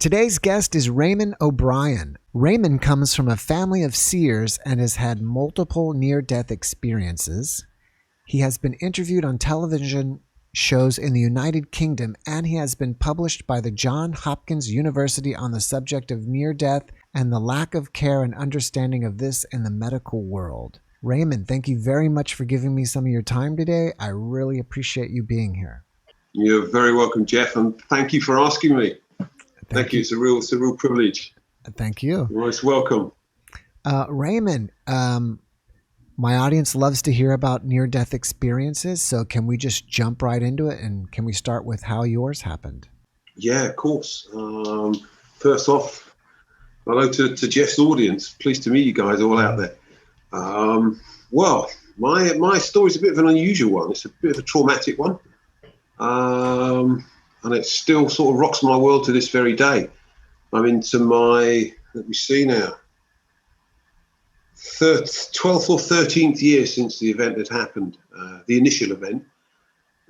Today's guest is Raymond O'Brien. Raymond comes from a family of seers and has had multiple near-death experiences. He has been interviewed on television shows in the United Kingdom, and he has been published by the John Hopkins University on the subject of near-death and the lack of care and understanding of this in the medical world. Raymond, thank you very much for giving me some of your time today. I really appreciate you being here. You're very welcome, Jeff, and thank you for asking me. Thank you. It's a real privilege. Thank you. You're most welcome. Raymond, my audience loves to hear about near-death experiences, so can we just jump right into it, and can we start with how yours happened? Yeah, of course. First off, hello to Jeff's audience. Pleased to meet you guys all out there. Well, my story's a bit of an unusual one. It's a bit of a traumatic one. And it still sort of rocks my world to this very day. I'm into my, let me see now, 12th or 13th year since the event had happened, the initial event.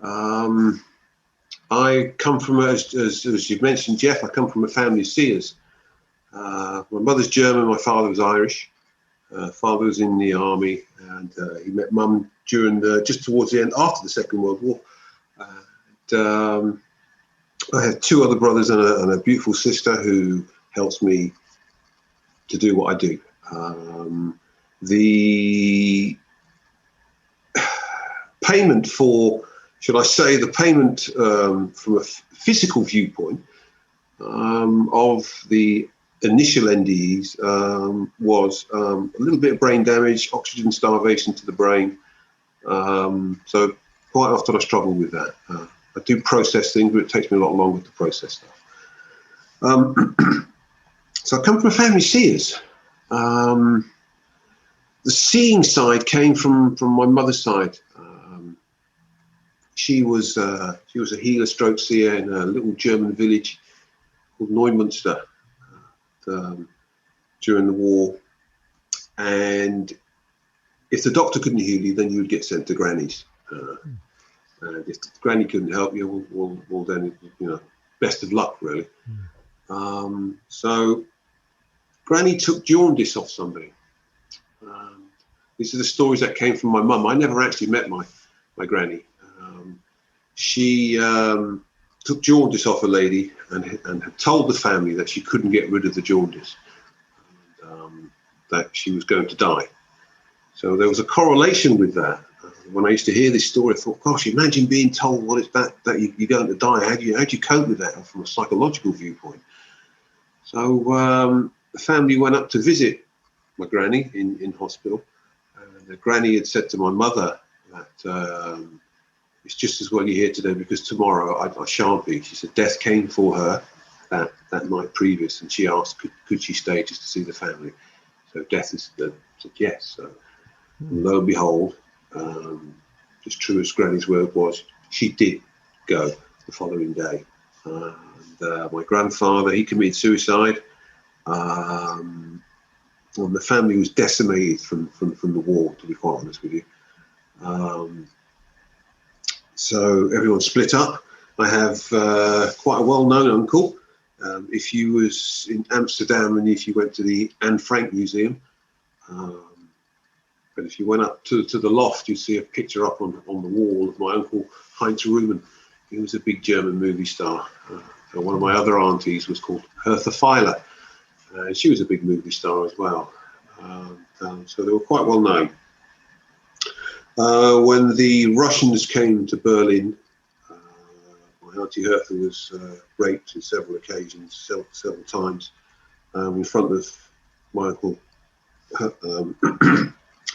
I come from, as you've mentioned, Jeff, I come from a family of seers. My mother's German, my father was Irish. Father was in the army, and he met Mum during just towards the end, after the Second World War. I have two other brothers and a beautiful sister who helps me to do what I do. The payment for, should I say, the payment from a physical viewpoint of the initial NDEs was a little bit of brain damage, oxygen starvation to the brain. So quite often I struggle with that. I do process things, but it takes me a lot longer to process stuff. So I come from a family of seers. The seeing side came from my mother's side. She was a healer stroke seer in a little German village called Neumünster during the war. And if the doctor couldn't heal you, then you would get sent to Granny's. And if Granny couldn't help you, well then, best of luck, really. So Granny took jaundice off somebody. These are the stories that came from my mum. I never actually met my Granny. She took jaundice off a lady and had told the family that she couldn't get rid of the jaundice, that she was going to die. So there was a correlation with that. When I used to hear this story, I thought, gosh, imagine being told what it's that you're going to die. How do you cope with that from a psychological viewpoint? So the family went up to visit my granny in hospital. The granny had said to my mother that it's just as well you're here today because tomorrow I shan't be. She said death came for her that night previous, and she asked could she stay just to see the family. So death said yes. So lo and behold, as true as Granny's word was, she did go the following day. And my grandfather, he committed suicide. And the family was decimated from the war, to be quite honest with you. So everyone split up. I have quite a well-known uncle. If you was in Amsterdam and if you went to the Anne Frank Museum, but if you went up to the loft, you'd see a picture up on the wall of my uncle Heinz Rühmann. He was a big German movie star. And one of my other aunties was called Hertha Feiler. She was a big movie star as well. So they were quite well known. When the Russians came to Berlin, my auntie Hertha was raped on several occasions, several times, in front of my uncle.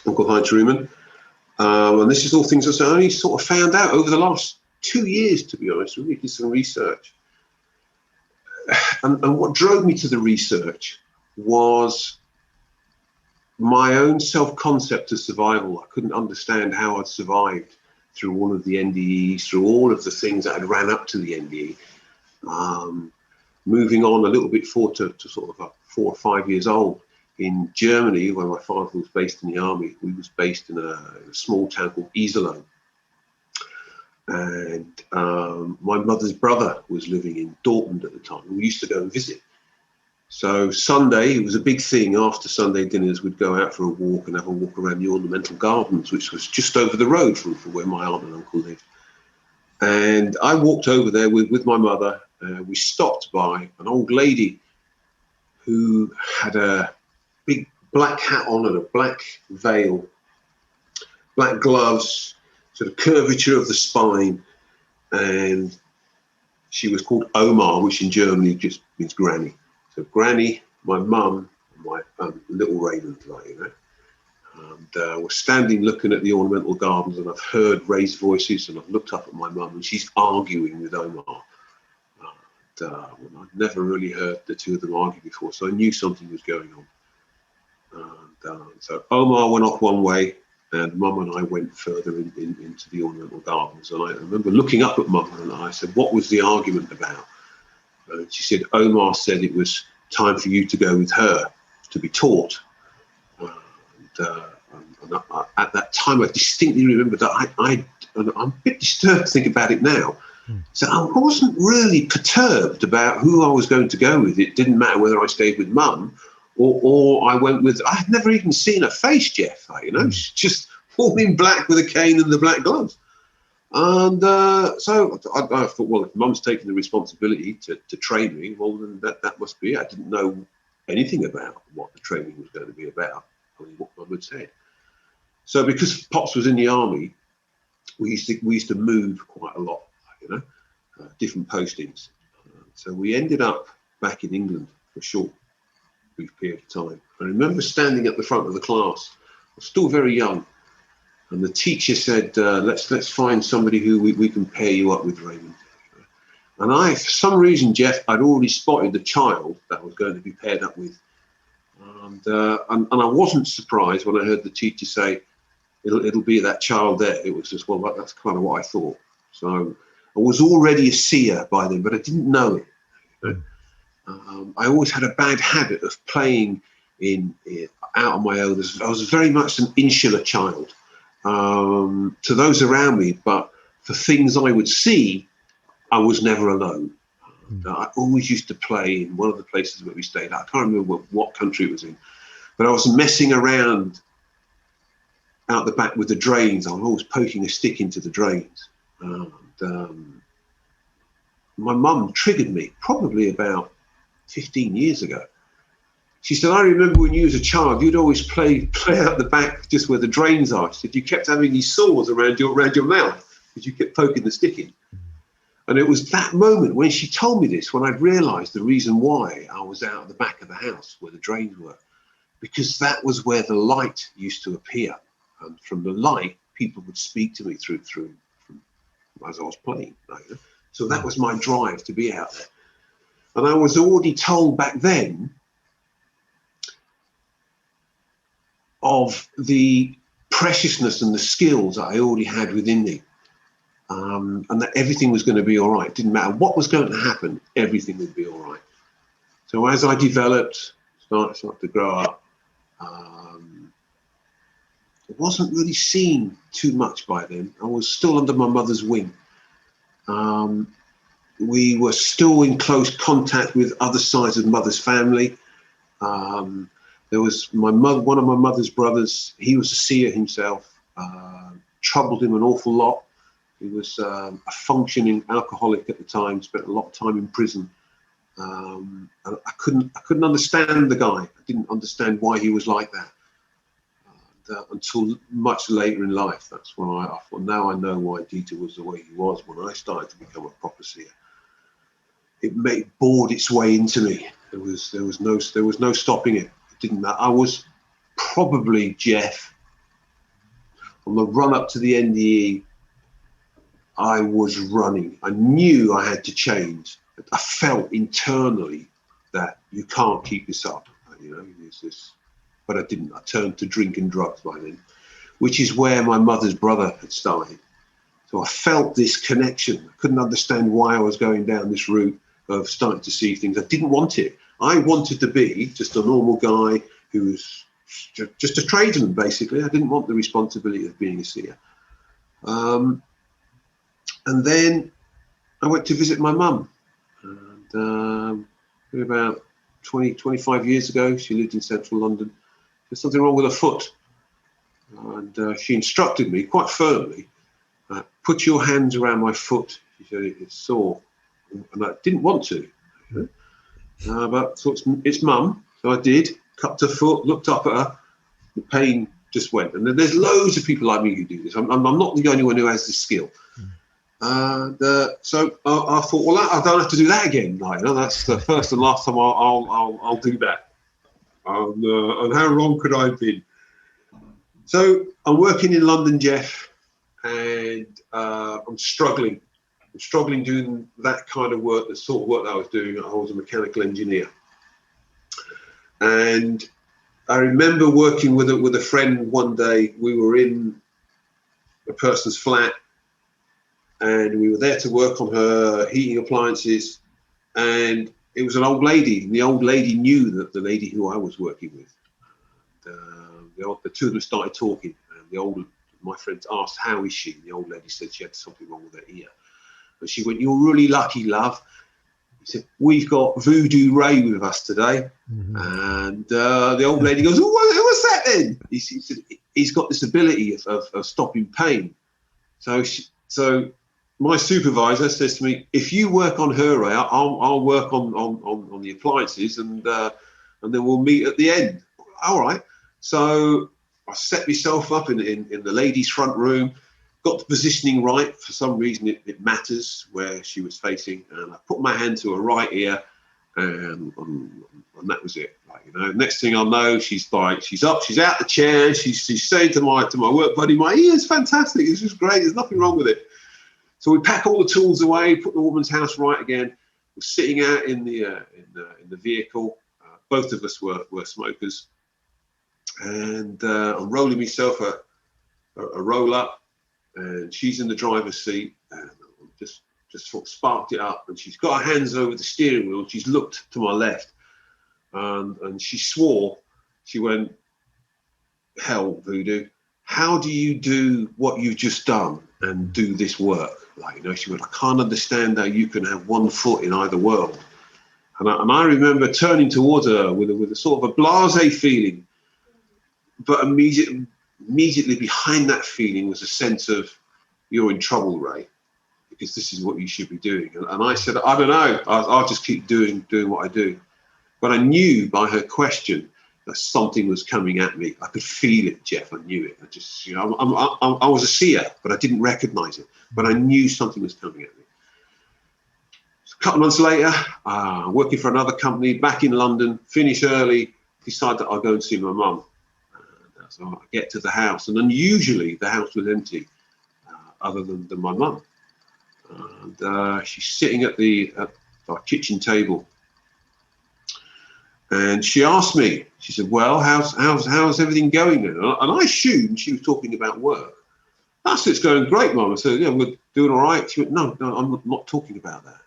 Uncle Heinz Rühmann. And this is all things I only sort of found out over the last 2 years, to be honest. We did some research. And what drove me to the research was my own self-concept of survival. I couldn't understand how I'd survived through all of the NDEs, through all of the things that had ran up to the NDE. Moving on a little bit forward to sort of 4 or 5 years old, in Germany, where my father was based in the army, we was based in a small town called Iserlohn. And my mother's brother was living in Dortmund at the time. We used to go and visit. So Sunday, it was a big thing. After Sunday dinners, we'd go out for a walk and have a walk around the Ornamental Gardens, which was just over the road from where my aunt and uncle lived. And I walked over there with my mother. We stopped by an old lady who had a big black hat on and a black veil, black gloves, sort of curvature of the spine. And she was called Omar, which in Germany just means granny. So Granny, my mum, and my little Raymond, like, you know. And we're standing looking at the Ornamental Gardens, and I've heard raised voices, and I've looked up at my mum, and she's arguing with Omar. And I'd never really heard the two of them argue before, so I knew something was going on. And so Omar went off one way, and Mum and I went further into the Ornamental Gardens. And I remember looking up at Mum, and I said, "What was the argument about?" And she said, "Omar said it was time for you to go with her to be taught." And at that time, I distinctly remember that I'm a bit disturbed to think about it now. So I wasn't really perturbed about who I was going to go with. It didn't matter whether I stayed with Mum or I went with, I had never even seen her face, Jeff, you know, just all in black with a cane and the black gloves. And so I thought, well, if Mum's taking the responsibility to train me, well, then that must be it. I didn't know anything about what the training was going to be about, only what Mum had said. So because Pops was in the army, we used to move quite a lot, you know, different postings. So we ended up back in England for a short, brief period of time. I remember standing at the front of the class. I was still very young. And the teacher said, let's find somebody who we can pair you up with, Raymond. And I, for some reason, Jeff, I'd already spotted the child that I was going to be paired up with. And I wasn't surprised when I heard the teacher say, it'll be that child there. It was just, well, that's kind of what I thought. So I was already a seer by then, but I didn't know it. I always had a bad habit of playing out on my own. I was very much an insular child to those around me, but for things I would see, I was never alone. I always used to play in one of the places where we stayed. I can't remember what country it was in, but I was messing around out the back with the drains. I was always poking a stick into the drains. My mum triggered me probably about 15 years ago. She said, I remember when you was a child, you'd always play out the back just where the drains are. She said, you kept having these sores around your mouth because you kept poking the stick in. And it was that moment when she told me this, when I'd realised the reason why I was out at the back of the house where the drains were, because that was where the light used to appear. And from the light, people would speak to me through as I was playing. So that was my drive to be out there. And I was already told back then of the preciousness and the skills that I already had within me. And that everything was going to be all right. It didn't matter what was going to happen, everything would be all right. So as I developed, started to grow up, I wasn't really seen too much by then. I was still under my mother's wing. We were still in close contact with other sides of mother's family. There was one of my mother's brothers. He was a seer himself. Troubled him an awful lot. He was a functioning alcoholic at the time. Spent a lot of time in prison. And I couldn't understand the guy. I didn't understand why he was like that until much later in life. That's when I thought, now I know why Dieter was the way he was when I started to become a proper seer. It bored its way into me. There was no stopping it. It didn't matter. I was probably, Jeff, on the run up to the NDE, I was running. I knew I had to change. I felt internally that you can't keep this up. You know, but I didn't. I turned to drink and drugs by then, which is where my mother's brother had started. So I felt this connection. I couldn't understand why I was going down this route of starting to see things. I didn't want it. I wanted to be just a normal guy who was just a tradesman, basically. I didn't want the responsibility of being a seer. And then I went to visit my mum. And about 25 years ago. She lived in central London. There's something wrong with her foot. And she instructed me quite firmly, put your hands around my foot. She said it's sore. And I didn't want to. But so it's mum. So I did, cupped her foot, looked up at her. The pain just went. And there's loads of people like me who do this. I'm not the only one who has this skill. So I thought, well, I don't have to do that again. Like, that's the first and last time I'll do that. And how wrong could I have been? So I'm working in London, Jeff, and I'm struggling. I'm struggling doing that kind of work, the sort of work that I was doing. I was a mechanical engineer. And I remember working with a friend one day. We were in a person's flat, and we were there to work on her heating appliances. And it was an old lady, and the old lady knew that the lady who I was working with. The two of them started talking, and my friend asked, how is she? And the old lady said she had something wrong with her ear. And she went, you're really lucky, love. He said, we've got Voodoo Ray with us today. Mm-hmm. And the old lady goes, oh, what's that then? He said, he's got this ability of stopping pain. So my supervisor says to me, if you work on her, Ray, I'll work on the appliances, and then we'll meet at the end. All right. So I set myself up in the ladies' front room, got the positioning right. For some reason, it matters where she was facing. And I put my hand to her right ear, and that was it. Next thing I'll know, she's up, she's out the chair, she's saying to my work buddy, my ear's fantastic, this is great, there's nothing wrong with it. So we pack all the tools away, put the woman's house right again. We're sitting out in the vehicle. Both of us were smokers. And I'm rolling myself a roll up, and she's in the driver's seat, and I'm just sort of sparked it up, and she's got her hands over the steering wheel. She's looked to my left, and she swore. She went, hell, Voodoo, how do you do what you've just done and do this work? She went, I can't understand how you can have one foot in either world. And I remember turning towards her with a sort of a blasé feeling. But immediately behind that feeling was a sense of, you're in trouble, Ray, because this is what you should be doing. And I said, I don't know, I'll just keep doing what I do. But I knew by her question that something was coming at me. I could feel it, Jeff. I knew it. I was a seer, but I didn't recognize it. But I knew something was coming at me. So a couple of months later, working for another company back in London, finish early, decide that I'll go and see my mum. So I get to the house, and unusually the house was empty, other than my mum. And she's sitting at our kitchen table, and she asked me. She said, "Well, how's everything going?" And I assumed she was talking about work. I said, "It's going great, Mum." I said, "Yeah, we're doing all right." She went, "No, I'm not talking about that."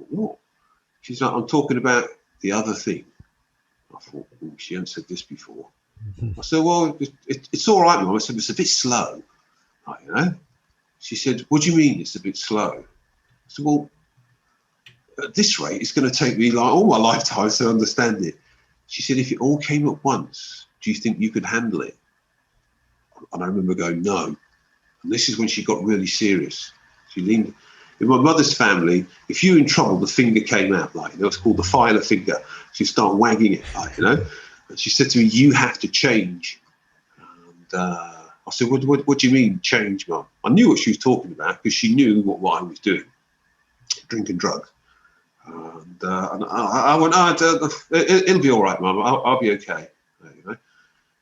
What? She's like, "I'm talking about the other thing." I thought, oh, she hadn't said this before. I said, well, it's all right, Mum. I said, it's a bit slow. She said, what do you mean it's a bit slow? I said, well, at this rate, it's going to take me all my lifetime to understand it. She said, if it all came at once, do you think you could handle it? And I remember going, no. And this is when she got really serious. She leaned. In my mother's family, if you were in trouble, the finger came out, it was called the filer finger. She'd start wagging it, And she said to me, you have to change. And I said, what do you mean, change, Mum? I knew what she was talking about because she knew what I was doing, drinking drugs. And I went, it'll be all right, Mum. I'll be okay.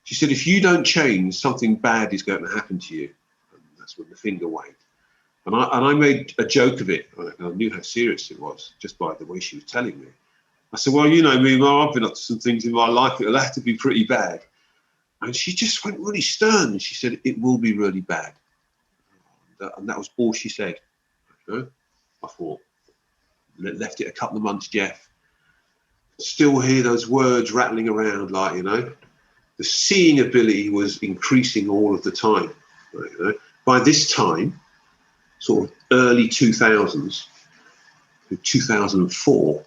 She said, if you don't change, something bad is going to happen to you. And that's when the finger wagged. And I made a joke of it. I knew how serious it was just by the way she was telling me. I said, well, you know me, Mum, I've been up to some things in my life. It'll have to be pretty bad. And she just went really stern. And she said, it will be really bad. And that was all she said. I thought, left it a couple of months, Jeff. Still hear those words rattling around, The seeing ability was increasing all of the time. By this time, sort of early 2000s, 2004,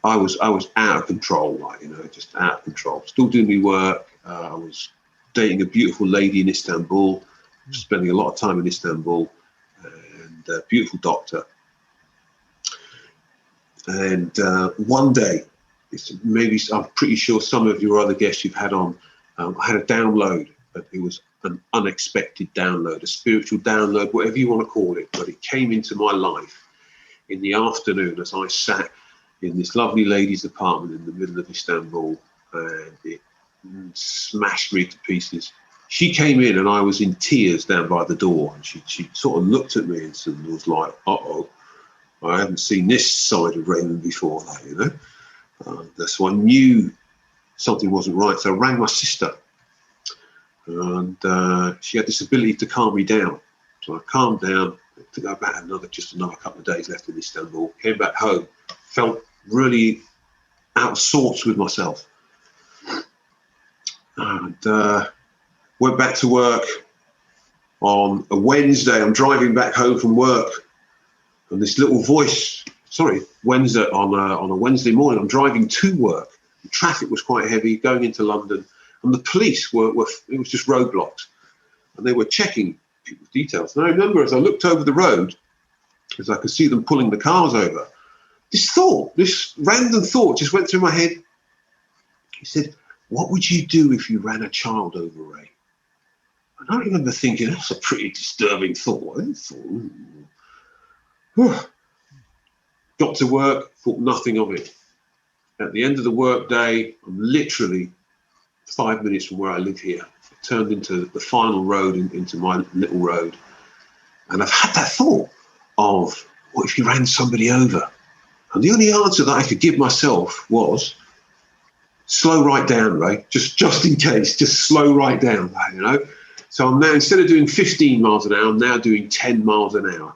I was out of control, like, just out of control. Still doing my work. I was dating a beautiful lady in Istanbul, spending a lot of time in Istanbul, and a beautiful doctor. And one day, I'm pretty sure some of your other guests you've had on, I had a download, but it was an unexpected download, a spiritual download, whatever you want to call it. But it came into my life in the afternoon as I sat in this lovely lady's apartment in the middle of Istanbul, and it smashed me to pieces. She came in and I was in tears down by the door, and she sort of looked at me and was like, uh-oh, I haven't seen this side of Raymond before, so I knew something wasn't right. So I rang my sister, and she had this ability to calm me down. So I calmed down. I think I about another couple of days left in Istanbul. Came back home, felt really out of sorts with myself, and went back to work on a Wednesday. I'm driving back home from work, and this little voice. Wednesday on a Wednesday morning, I'm driving to work. The traffic was quite heavy going into London, and the police were it was just roadblocks, and they were checking people's details. And I remember as I looked over the road, as I could see them pulling the cars over, this random thought just went through my head. He said, "What would you do if you ran a child over, Ray?" And I remember thinking, that's a pretty disturbing thought. I thought, got to work, thought nothing of it. At the end of the work day, I'm literally 5 minutes from where I live here. I turned into the final road, into my little road. And I've had that thought of, what if you ran somebody over? And the only answer that I could give myself was, slow right down, Ray, just in case, just slow right down, So I'm now, instead of doing 15 miles an hour, I'm now doing 10 miles an hour.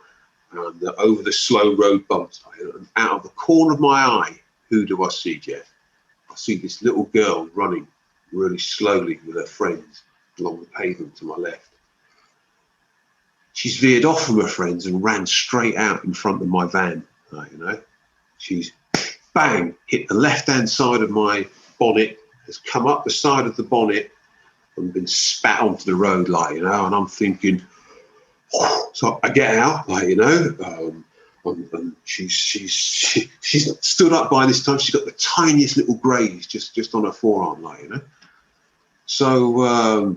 And over the slow road bumps. And out of the corner of my eye, who do I see, Jeff? I see this little girl running really slowly with her friends along the pavement to my left. She's veered off from her friends and ran straight out in front of my van. She's bang, hit the left-hand side of my bonnet, has come up the side of the bonnet and been spat onto the road, and I'm thinking, so I get out, and she's stood up by this time. She's got the tiniest little graze just on her forearm, So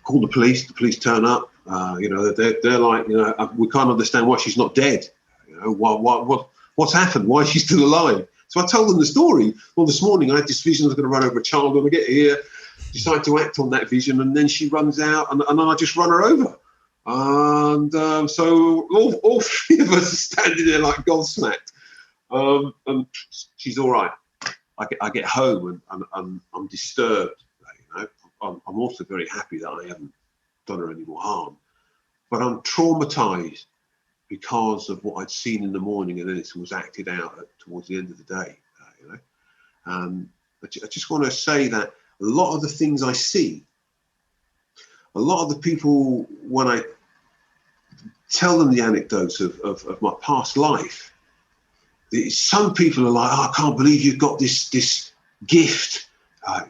call the police. The police turn up. They're like, we can't understand why she's not dead. What's happened? Why is she still alive? So I told them the story. Well, this morning I had this vision I was going to run over a child when I get here. Decide to act on that vision, and then she runs out, and I just run her over. And so all three of us are standing there like gobsmacked. And she's all right. I get home and I'm disturbed. I'm also very happy that I haven't done her any more harm. But I'm traumatized because of what I'd seen in the morning, and then it was acted out towards the end of the day. But I just want to say that a lot of the things I see, a lot of the people, when I tell them the anecdotes of my past life, some people are like, I can't believe you've got this gift.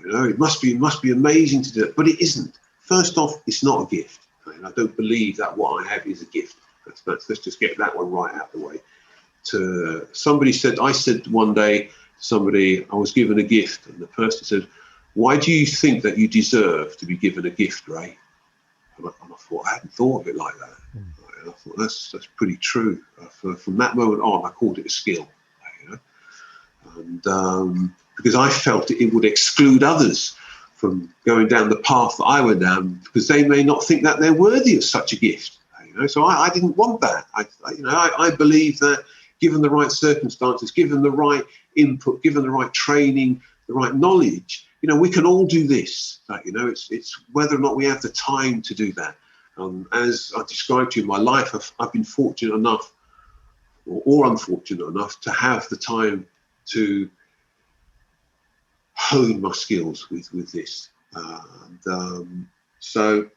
It must be amazing to do it, but it isn't. First off, it's not a gift. I don't believe that what I have is a gift. Let's just get that one right out of the way. I said one day, somebody, I was given a gift, and the person said, "Why do you think that you deserve to be given a gift, Ray?" And I thought, I hadn't thought of it like that. And I thought, that's pretty true. From that moment on, I called it a skill. And because I felt it would exclude others from going down the path that I went down, because they may not think that they're worthy of such a gift. So I didn't want that. I believe that given the right circumstances, given the right input, given the right training, the right knowledge, we can all do this. It's whether or not we have the time to do that. As I described to you in my life, I've been fortunate enough, or unfortunate enough, to have the time to hone my skills with this. So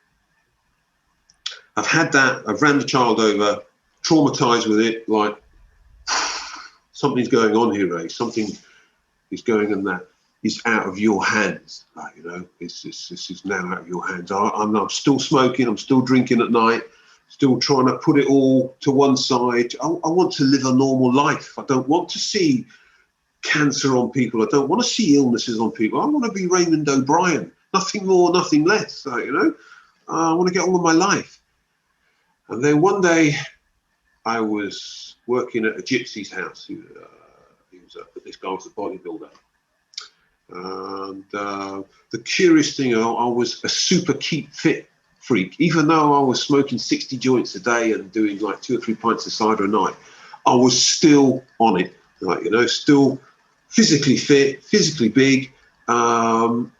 I've had that. I've ran the child over, traumatized with it, like something's going on here, Ray. Something is going, and that is out of your hands. Like, you know, this is now out of your hands. I'm still smoking. I'm still drinking at night. Still trying to put it all to one side. I want to live a normal life. I don't want to see cancer on people. I don't want to see illnesses on people. I want to be Raymond O'Brien. Nothing more, nothing less. Like, you know, I want to get on with my life. And then one day, I was working at a gypsy's house. This guy was a bodybuilder. And the curious thing, I was a super keep fit freak. Even though I was smoking 60 joints a day and doing like 2 or 3 pints of cider a night, I was still on it. Like, you know, still physically fit, physically big. And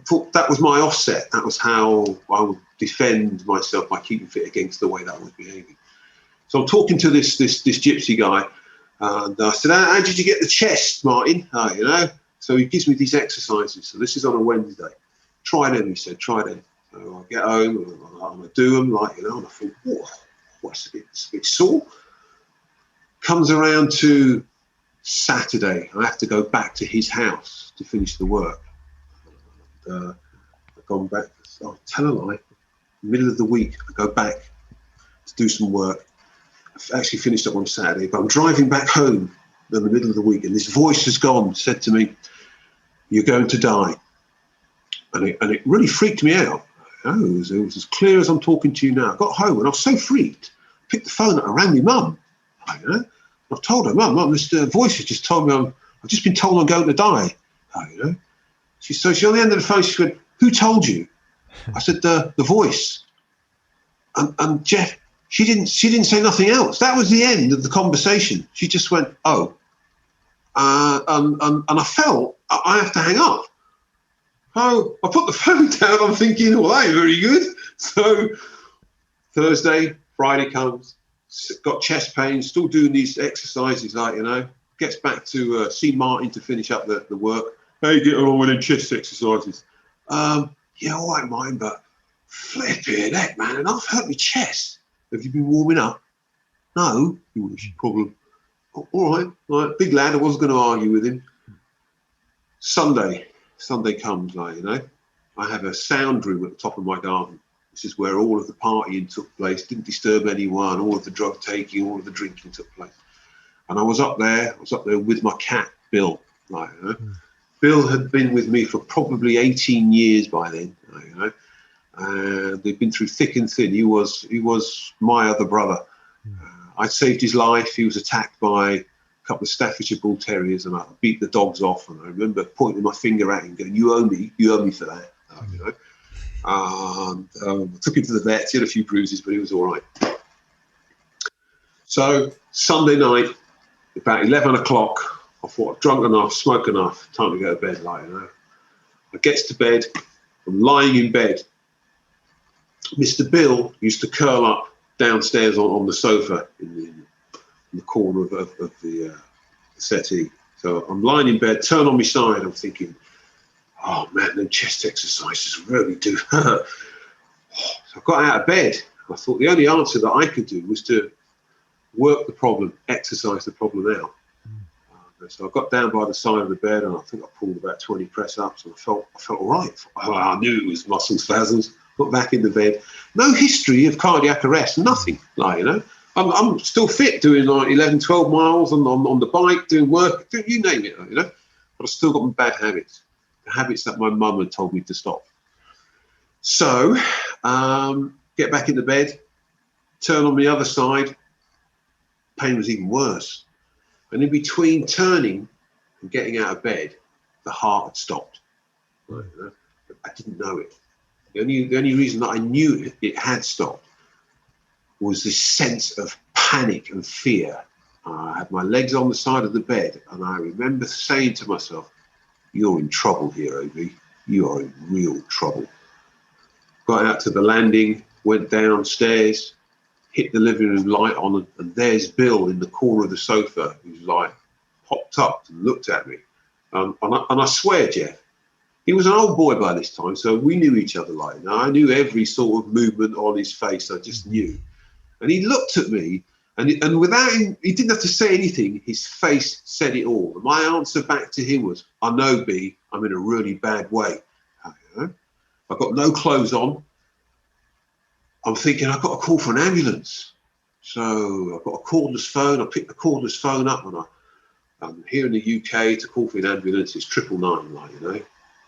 thought that was my offset. That was how I would defend myself by keeping fit against the way that I was behaving. So I'm talking to this gypsy guy, and I said, how did you get the chest, Martin? You know, so he gives me these exercises. So this is on a Wednesday. Try them, he said, try them. So I get home, and I'm going to do them, like, you know, and I thought, whoa, it's a bit sore. Comes around to Saturday, I have to go back to his house to finish the work. I've gone back, I'll tell a lie, middle of the week, I go back to do some work. I've actually finished up on Saturday, but I'm driving back home in the middle of the week, and this voice has said to me, you're going to die. And it really freaked me out. It was as clear as I'm talking to you now. I got home and I was so freaked. I picked the phone up, I rang my mum. You know, I've told her, Mum, this voice has just told me I've just been told I'm going to die. You know, she on the end of the phone, she went, who told you? I said, the voice. And Jeff, she didn't say nothing else. That was the end of the conversation. She just went, oh. And I felt I have to hang up. Oh, I put the phone down. I'm thinking, well, that ain't very good. So Thursday, Friday comes, got chest pain, still doing these exercises, like, you know, gets back to see Martin to finish up the work. Hey, get along with them chest exercises. Yeah, all right, Martin, but flipping heck, man, and I've hurt my chest. Have you been warming up? No. Problem. Oh, all right, big lad. I wasn't going to argue with him. Sunday comes, like, you know, I have a sound room at the top of my garden. This is where all of the partying took place, didn't disturb anyone, all of the drug taking, all of the drinking took place. And I was up there with my cat, Bill. Like, you know. Bill had been with me for probably 18 years by then, like, you know. And they'd been through thick and thin. He was my other brother. I saved his life. He was attacked by a couple of Staffordshire Bull Terriers, and I beat the dogs off. And I remember pointing my finger at him, going, "You owe me for that." You know. I took him to the vet. He had a few bruises, but he was all right. So Sunday night, about 11 o'clock, I thought, I've drunk enough, smoked enough, time to go to bed. Like, you know. I gets to bed. I'm lying in bed. Mr. Bill used to curl up downstairs on the sofa in the corner of the settee. So I'm lying in bed, turn on my side. I'm thinking, oh man, them chest exercises really do hurt. So I got out of bed. I thought the only answer that I could do was to work the problem, exercise the problem out. So I got down by the side of the bed, and I think I pulled about 20 press ups, and I felt all right. I knew it was muscle spasms. Got back in the bed. No history of cardiac arrest, nothing. Like, you know, I'm still fit, doing like 11, 12 miles on the bike, doing work, you name it, you know. But I still got my bad habits, the habits that my mum had told me to stop. So get back in the bed, turn on the other side. Pain was even worse. And in between turning and getting out of bed, the heart had stopped. Right, you know? I didn't know it. The only reason that I knew it had stopped was this sense of panic and fear. I had my legs on the side of the bed, and I remember saying to myself, "You're in trouble here, Obi. You are in real trouble." Got out to the landing, went downstairs, hit the living room light on, and there's Bill in the corner of the sofa, who's like popped up and looked at me. And I swear, Jeff, he was an old boy by this time, so we knew each other like that. I knew every sort of movement on his face. I just knew. And he looked at me, And without him, he didn't have to say anything. His face said it all. And my answer back to him was, I know, B, I'm in a really bad way. You know? I've got no clothes on. I'm thinking, I've got to call for an ambulance. So I've got a cordless phone. I picked the cordless phone up, and I'm here in the UK to call for an ambulance. It's 999, like, you know.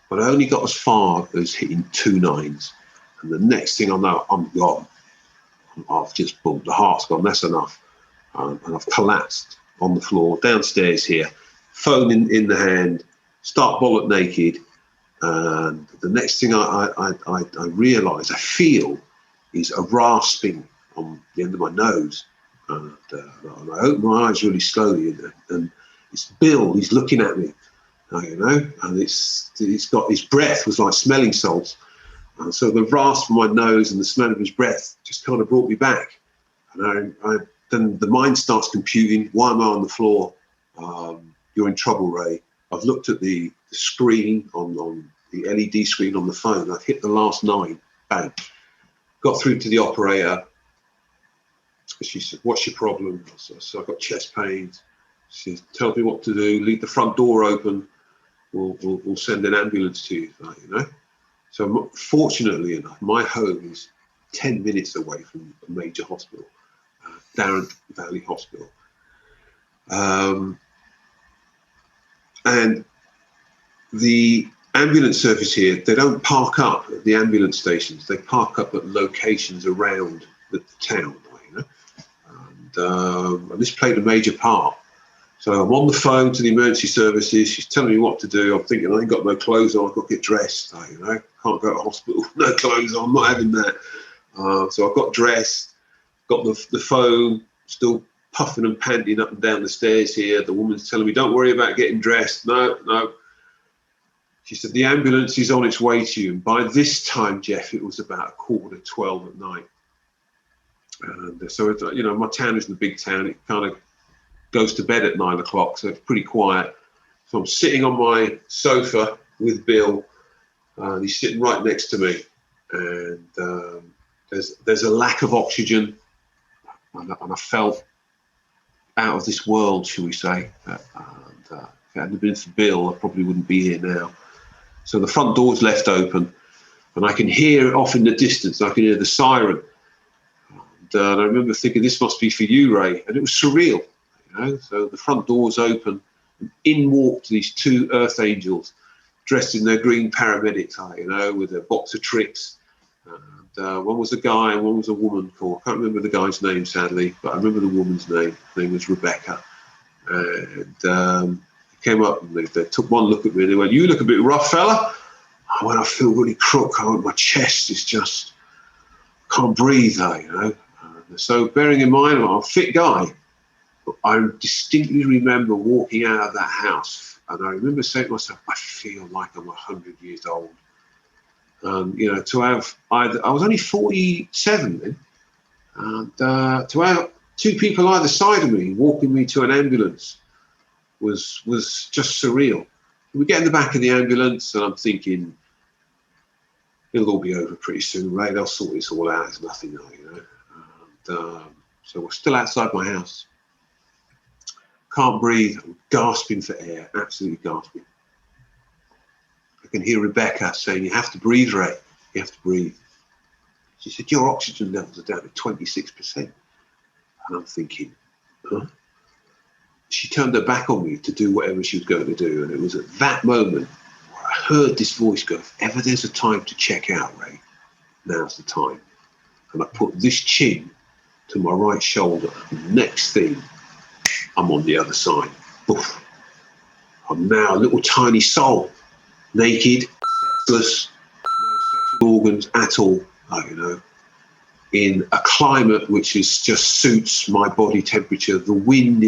But I only got as far as hitting 2 9s. And the next thing I know, I'm gone. I've just boom, the heart's gone, that's enough. And I've collapsed on the floor, downstairs here, phone in the hand, start bollock naked. And the next thing I realise, I feel, is a rasping on the end of my nose. And I open my eyes really slowly, and it's Bill, he's looking at me, you know, and he's got, his breath was like smelling salts. And so the rasp from my nose and the smell of his breath just kind of brought me back. And then the mind starts computing, why am I on the floor? You're in trouble, Ray. I've looked at the screen on the LED screen on the phone. I've hit the last 9, bang. Got through to the operator. She said, what's your problem? So I've got chest pains. She said, tell me what to do. Leave the front door open. We'll send an ambulance to you, you know. So fortunately enough, my home is 10 minutes away from a major hospital, Darren Valley Hospital. And the ambulance service here, they don't park up at the ambulance stations. They park up at locations around the town, you know. And this played a major part. So I'm on the phone to the emergency services. She's telling me what to do. I'm thinking, I ain't got no clothes on. I've got to get dressed. You know, can't go to hospital, no clothes on. I'm not having that. So I got dressed, got the phone, still puffing and panting up and down the stairs here. The woman's telling me, don't worry about getting dressed. No. She said, the ambulance is on its way to you. And by this time, Jeff, it was about 11:45 at night. And so, you know, my town isn't a big town. It kind of goes to bed at 9 o'clock, so it's pretty quiet. So I'm sitting on my sofa with Bill, and he's sitting right next to me. And there's a lack of oxygen, and I felt out of this world, shall we say. And if it hadn't been for Bill, I probably wouldn't be here now. So the front door's left open, and I can hear off in the distance, I can hear the siren. And I remember thinking, this must be for you, Ray. And it was surreal. You know? So the front door's open, and in walked these 2 earth angels dressed in their green paramedic tie, you know, with their box of tricks. And one was a guy and one was a woman called, I can't remember the guy's name, sadly, but I remember the woman's name. Her name was Rebecca. And came up and they took one look at me and they went, you look a bit rough, fella. I went, I feel really crook. My chest is just, can't breathe, you know. So bearing in mind, I'm a fit guy, but I distinctly remember walking out of that house, and I remember saying to myself, I feel like I'm 100 years old. You know, to have I was only 47 then, and to have 2 people either side of me walking me to an ambulance was just surreal. We get in the back of the ambulance, and I'm thinking, it'll all be over pretty soon, Ray. They'll sort this all out. It's nothing, you know. So we're still outside my house. Can't breathe. I'm gasping for air, absolutely gasping. I can hear Rebecca saying, you have to breathe, Ray. You have to breathe. She said, your oxygen levels are down to 26%. And I'm thinking, huh? She turned her back on me to do whatever she was going to do. And it was at that moment where I heard this voice go, if ever there's a time to check out, Ray, now's the time. And I put this chin to my right shoulder. Next thing, I'm on the other side. Oof. I'm now a little tiny soul, naked, sexless, no sexual organs at all, you know, in a climate which is just suits my body temperature. The wind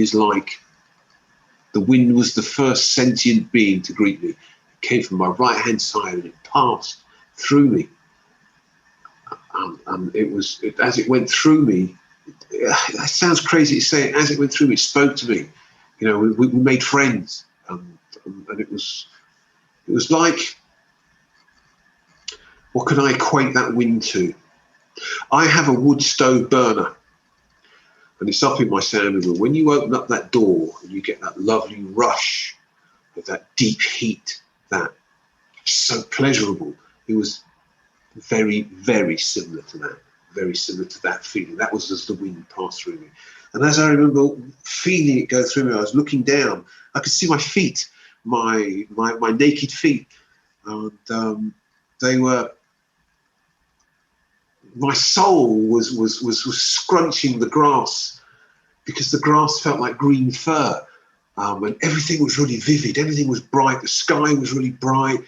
was the first sentient being to greet me. It came from my right-hand side and it passed through me. And as it went through me, that sounds crazy to say, as it went through me, it spoke to me. You know, we made friends, and it was like, what can I equate that wind to? I have a wood stove burner, And it's up in my sound room. When you open up that door and you get that lovely rush of that deep heat, that so pleasurable, it was very, very similar to that. Very similar to that feeling. That was as the wind passed through me. And as I remember feeling it go through me, I was looking down. I could see my feet, my naked feet. And they were, my soul was scrunching the grass, because the grass felt like green fur. And everything was really vivid. Everything was bright. The sky was really bright.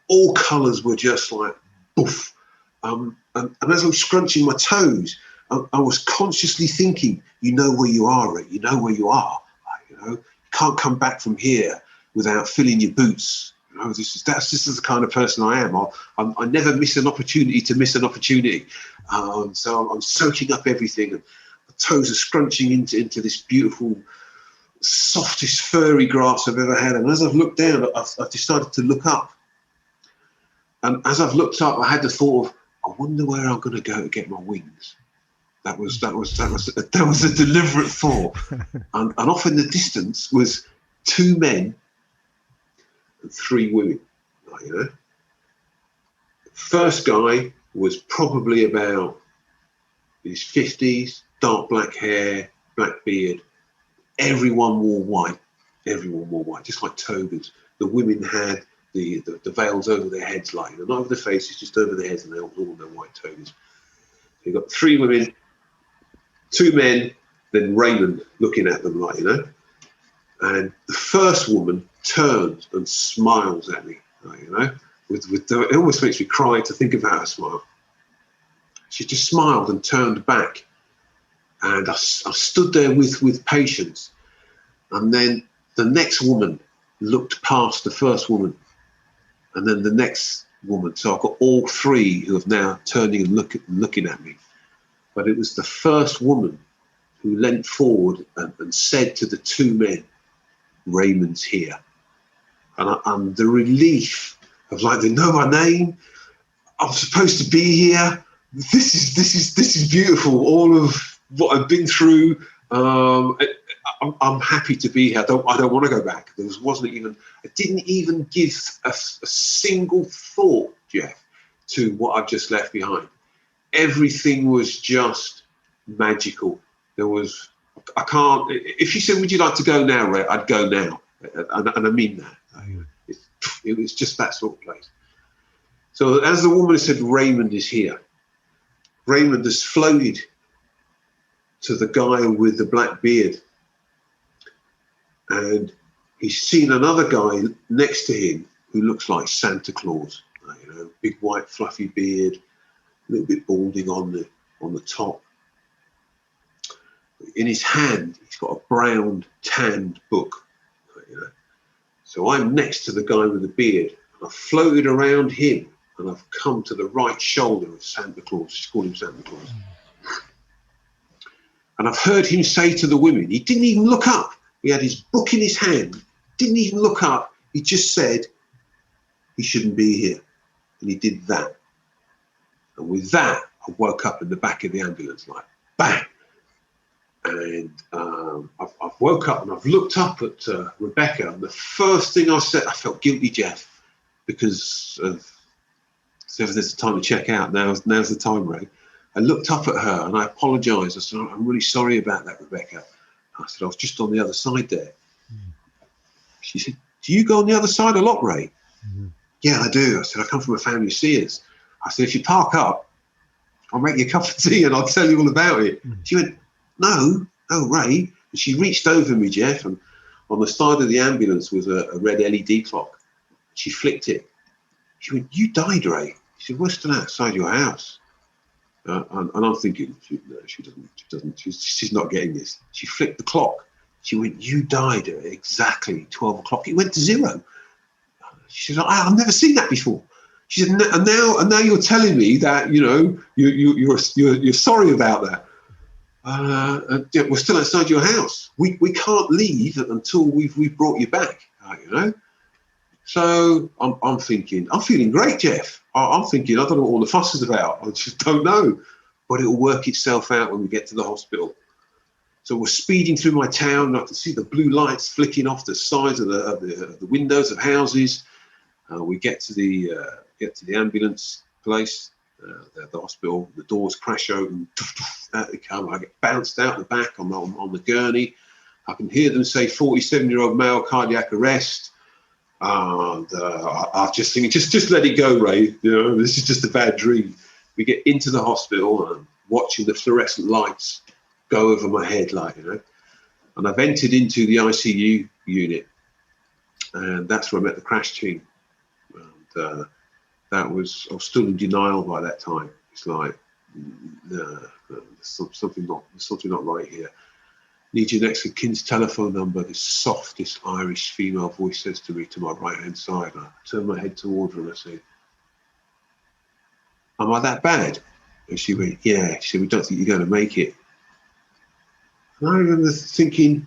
All colours were just like, poof. And as I was scrunching my toes, I was consciously thinking, you know where you are, Ray. You know where you are. You know, you can't come back from here without filling your boots. You know, this is the kind of person I am. I never miss an opportunity to miss an opportunity. So I'm soaking up everything, and my toes are scrunching into this beautiful, softest, furry grass I've ever had. And as I've looked down, I've decided to look up. And as I've looked up, I had the thought of, I wonder where I'm going to go to get my wings. That was a deliberate thought. And off in the distance was 2 men and 3 women. You know, the first guy was probably about his 50s, dark black hair, black beard. Everyone wore white. Everyone wore white, just like togas. The women had the veils over their heads, like, you know, not over their faces, just over their heads, and they all wore their white togas. So you've got 3 women, 2 men, then Raymond looking at them, like, you know. And the first woman turns and smiles at me, like, you know. It almost makes me cry to think about her smile. She just smiled and turned back, and I stood there with patience. And then the next woman looked past the first woman, and then the next woman. So I've got all 3 who have now turning and looking at me. But it was the first woman who leant forward and said to the 2 men, Raymond's here. And the relief of, like, they know my name. I'm supposed to be here. This is beautiful. All of what I've been through. I'm happy to be here. I don't want to go back. I didn't even give a single thought, Jeff, to what I've just left behind. Everything was just magical. If you said, would you like to go now, Ray? I'd go now. And I mean that. It was just that sort of place. So as the woman said, Raymond is here. Raymond has floated to the guy with the black beard. And he's seen another guy next to him who looks like Santa Claus. You know, big white fluffy beard, a little bit balding on the top. In his hand, he's got a brown tanned book. You know. So I'm next to the guy with the beard, and I've floated around him, and I've come to the right shoulder of Santa Claus. Just call him Santa Claus. And I've heard him say to the women, he didn't even look up. He had his book in his hand, didn't even look up. He just said he shouldn't be here. And he did that. And with that, I woke up in the back of the ambulance, like, bang. And I've woke up and I've looked up at Rebecca. And the first thing I said, I felt guilty, Jeff, because there's a time to check out. Now's the time, Ray. I looked up at her and I apologised. I said, I'm really sorry about that, Rebecca. I said, I was just on the other side there. She said, do you go on the other side a lot, Ray? Yeah, I do. I said, I come from a family of seers. I said, if you park up, I'll make you a cup of tea and I'll tell you all about it. She went, no, Ray. And she reached over me, Jeff, and on the side of the ambulance was a red LED clock. She flicked it. She went, you died, Ray. She said, we're still outside your house. And I'm thinking, she doesn't. She's not getting this. She flicked the clock. She went, you died at exactly 12 o'clock. It went to 0. She said, I've never seen that before. She said, and now you're telling me that, you know, you're sorry about that. We're still outside your house. We can't leave until we've brought you back. You know. So I'm thinking, I'm feeling great, Jeff. I'm thinking, I don't know what all the fuss is about. I just don't know. But it'll work itself out when we get to the hospital. So we're speeding through my town, and I can see the blue lights flicking off the sides of the windows of houses. We get to the ambulance place, the hospital. The doors crash open. Out they come. I get bounced out the back on the gurney. I can hear them say 47-year-old male, cardiac arrest. And I just think, just let it go, Ray. You know, this is just a bad dream. We get into the hospital and watching the fluorescent lights go over my head, like, you know. And I've entered into the ICU unit, and that's where I met the crash team. And I was still in denial by that time. It's like, there's something not right here. Need your next of kin's telephone number. This Irish female voice says to me, to my right hand side. I turn my head toward her and I say, "Am I that bad?" And she went, "Yeah." She said, "We don't think you're going to make it." And I remember thinking,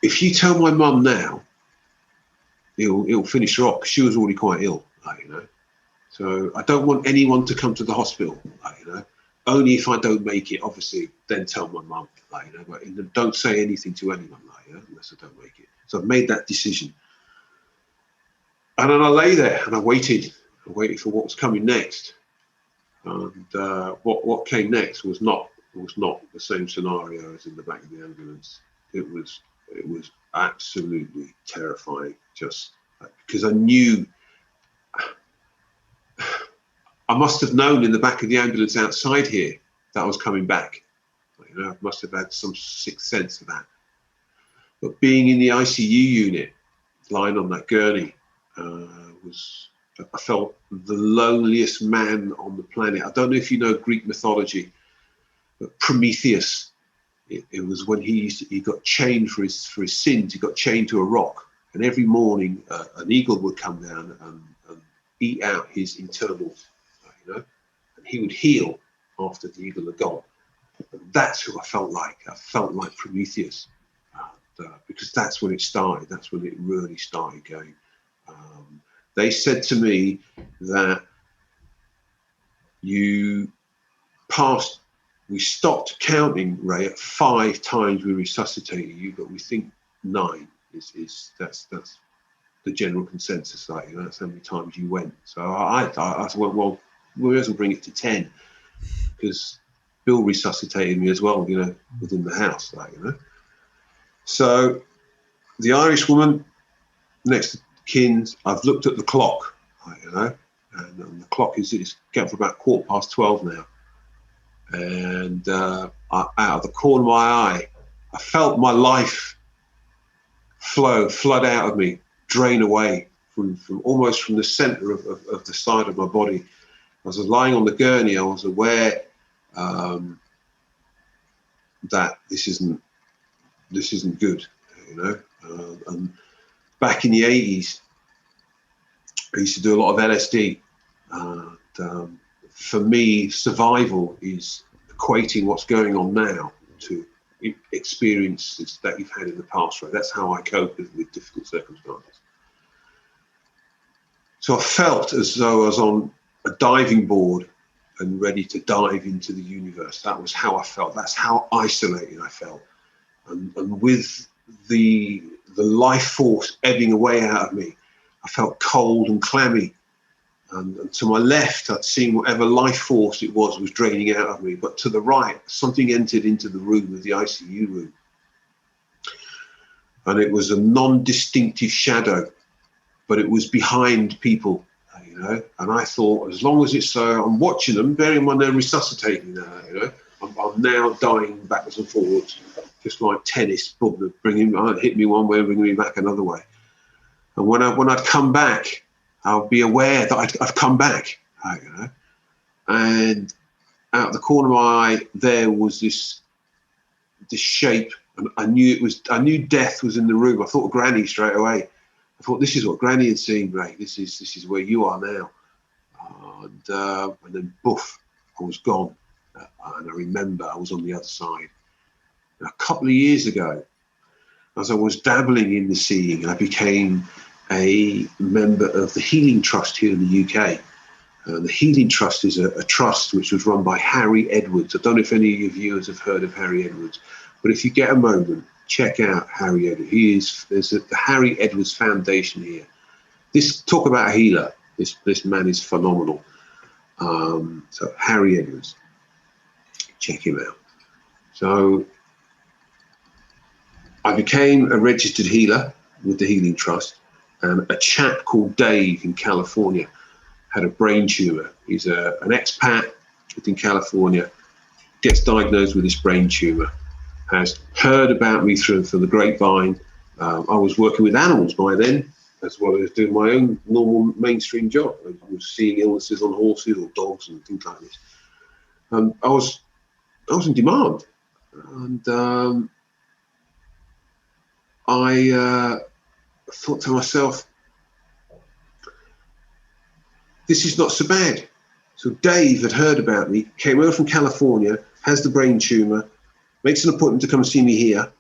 if you tell my mum now, it'll finish her off, because she was already quite ill, like, you know. So I don't want anyone to come to the hospital, like, you know. Only if I don't make it, obviously, then tell my mum, like, you know. But don't say anything to anyone, like, you know, unless I don't make it. So I've made that decision. And then I lay there and I waited for what was coming next. And what came next was not the same scenario as in the back of the ambulance. It was absolutely terrifying, just because I knew. I must have known in the back of the ambulance outside here that I was coming back. You know, I must have had some sixth sense of that. But being in the ICU unit, lying on that gurney, I felt the loneliest man on the planet. I don't know if you know Greek mythology, but Prometheus. It was when he got chained for his sins. He got chained to a rock, and every morning an eagle would come down and eat out his internals. You know, and he would heal after the eagle had gone. And that's who I felt like. I felt like Prometheus, because that's when it started. That's when it really started going. They said to me that we stopped counting, Ray, at 5 times we resuscitated you, but we think 9 that's the general consensus. Like, you know, that's how many times you went. So I went, well, we may as well bring it to 10, because Bill resuscitated me as well, you know, within the house, like, you know. So the Irish woman next to kin's, I've looked at the clock, like, you know, and the clock is getting for about 12:15 now. And out of the corner of my eye, I felt my life flood out of me, drain away from almost from the center of the side of my body. As I was lying on the gurney, I was aware that this isn't good, you know. And back in the 80s, I used to do a lot of LSD. For me, survival is equating what's going on now to experiences that you've had in the past. Right? That's how I cope with difficult circumstances. So I felt as though I was on a diving board and ready to dive into the universe. That was how I felt. That's how isolated I felt. And with the life force ebbing away out of me, I felt cold and clammy. And to my left, I'd seen whatever life force it was draining out of me. But to the right, something entered into the room of the ICU room. And it was a non-distinctive shadow, but it was behind people, you know. And I thought, as long as it's so, I'm watching them, bearing in mind they're resuscitating now, you know. I'm now dying backwards and forwards, just like tennis, hit me one way, bringing me back another way. And when I'd come back, I'll be aware that I've come back, you know. And out of the corner of my eye, there was this shape, and I knew death was in the room. I thought of Granny straight away. I thought, this is what Granny had seen, Ray. This is where you are now. And then, boof, I was gone. And I remember I was on the other side. And a couple of years ago, as I was dabbling in the seeing, I became a member of the Healing Trust here in the UK. The Healing Trust is a trust which was run by Harry Edwards. I don't know if any of your viewers have heard of Harry Edwards, but if you get a moment, check out Harry Edwards. There's the Harry Edwards Foundation here. Talk about a healer. This man is phenomenal. So Harry Edwards, check him out. So I became a registered healer with the Healing Trust, and a chap called Dave in California had a brain tumor. He's an expat in California, gets diagnosed with this brain tumor, has heard about me through the grapevine. I was working with animals by then, as well as doing my own normal mainstream job. I was seeing illnesses on horses or dogs and things like this. I was in demand, and I thought to myself, this is not so bad. So Dave had heard about me, came over from California, has the brain tumor, makes an appointment to come and see me here.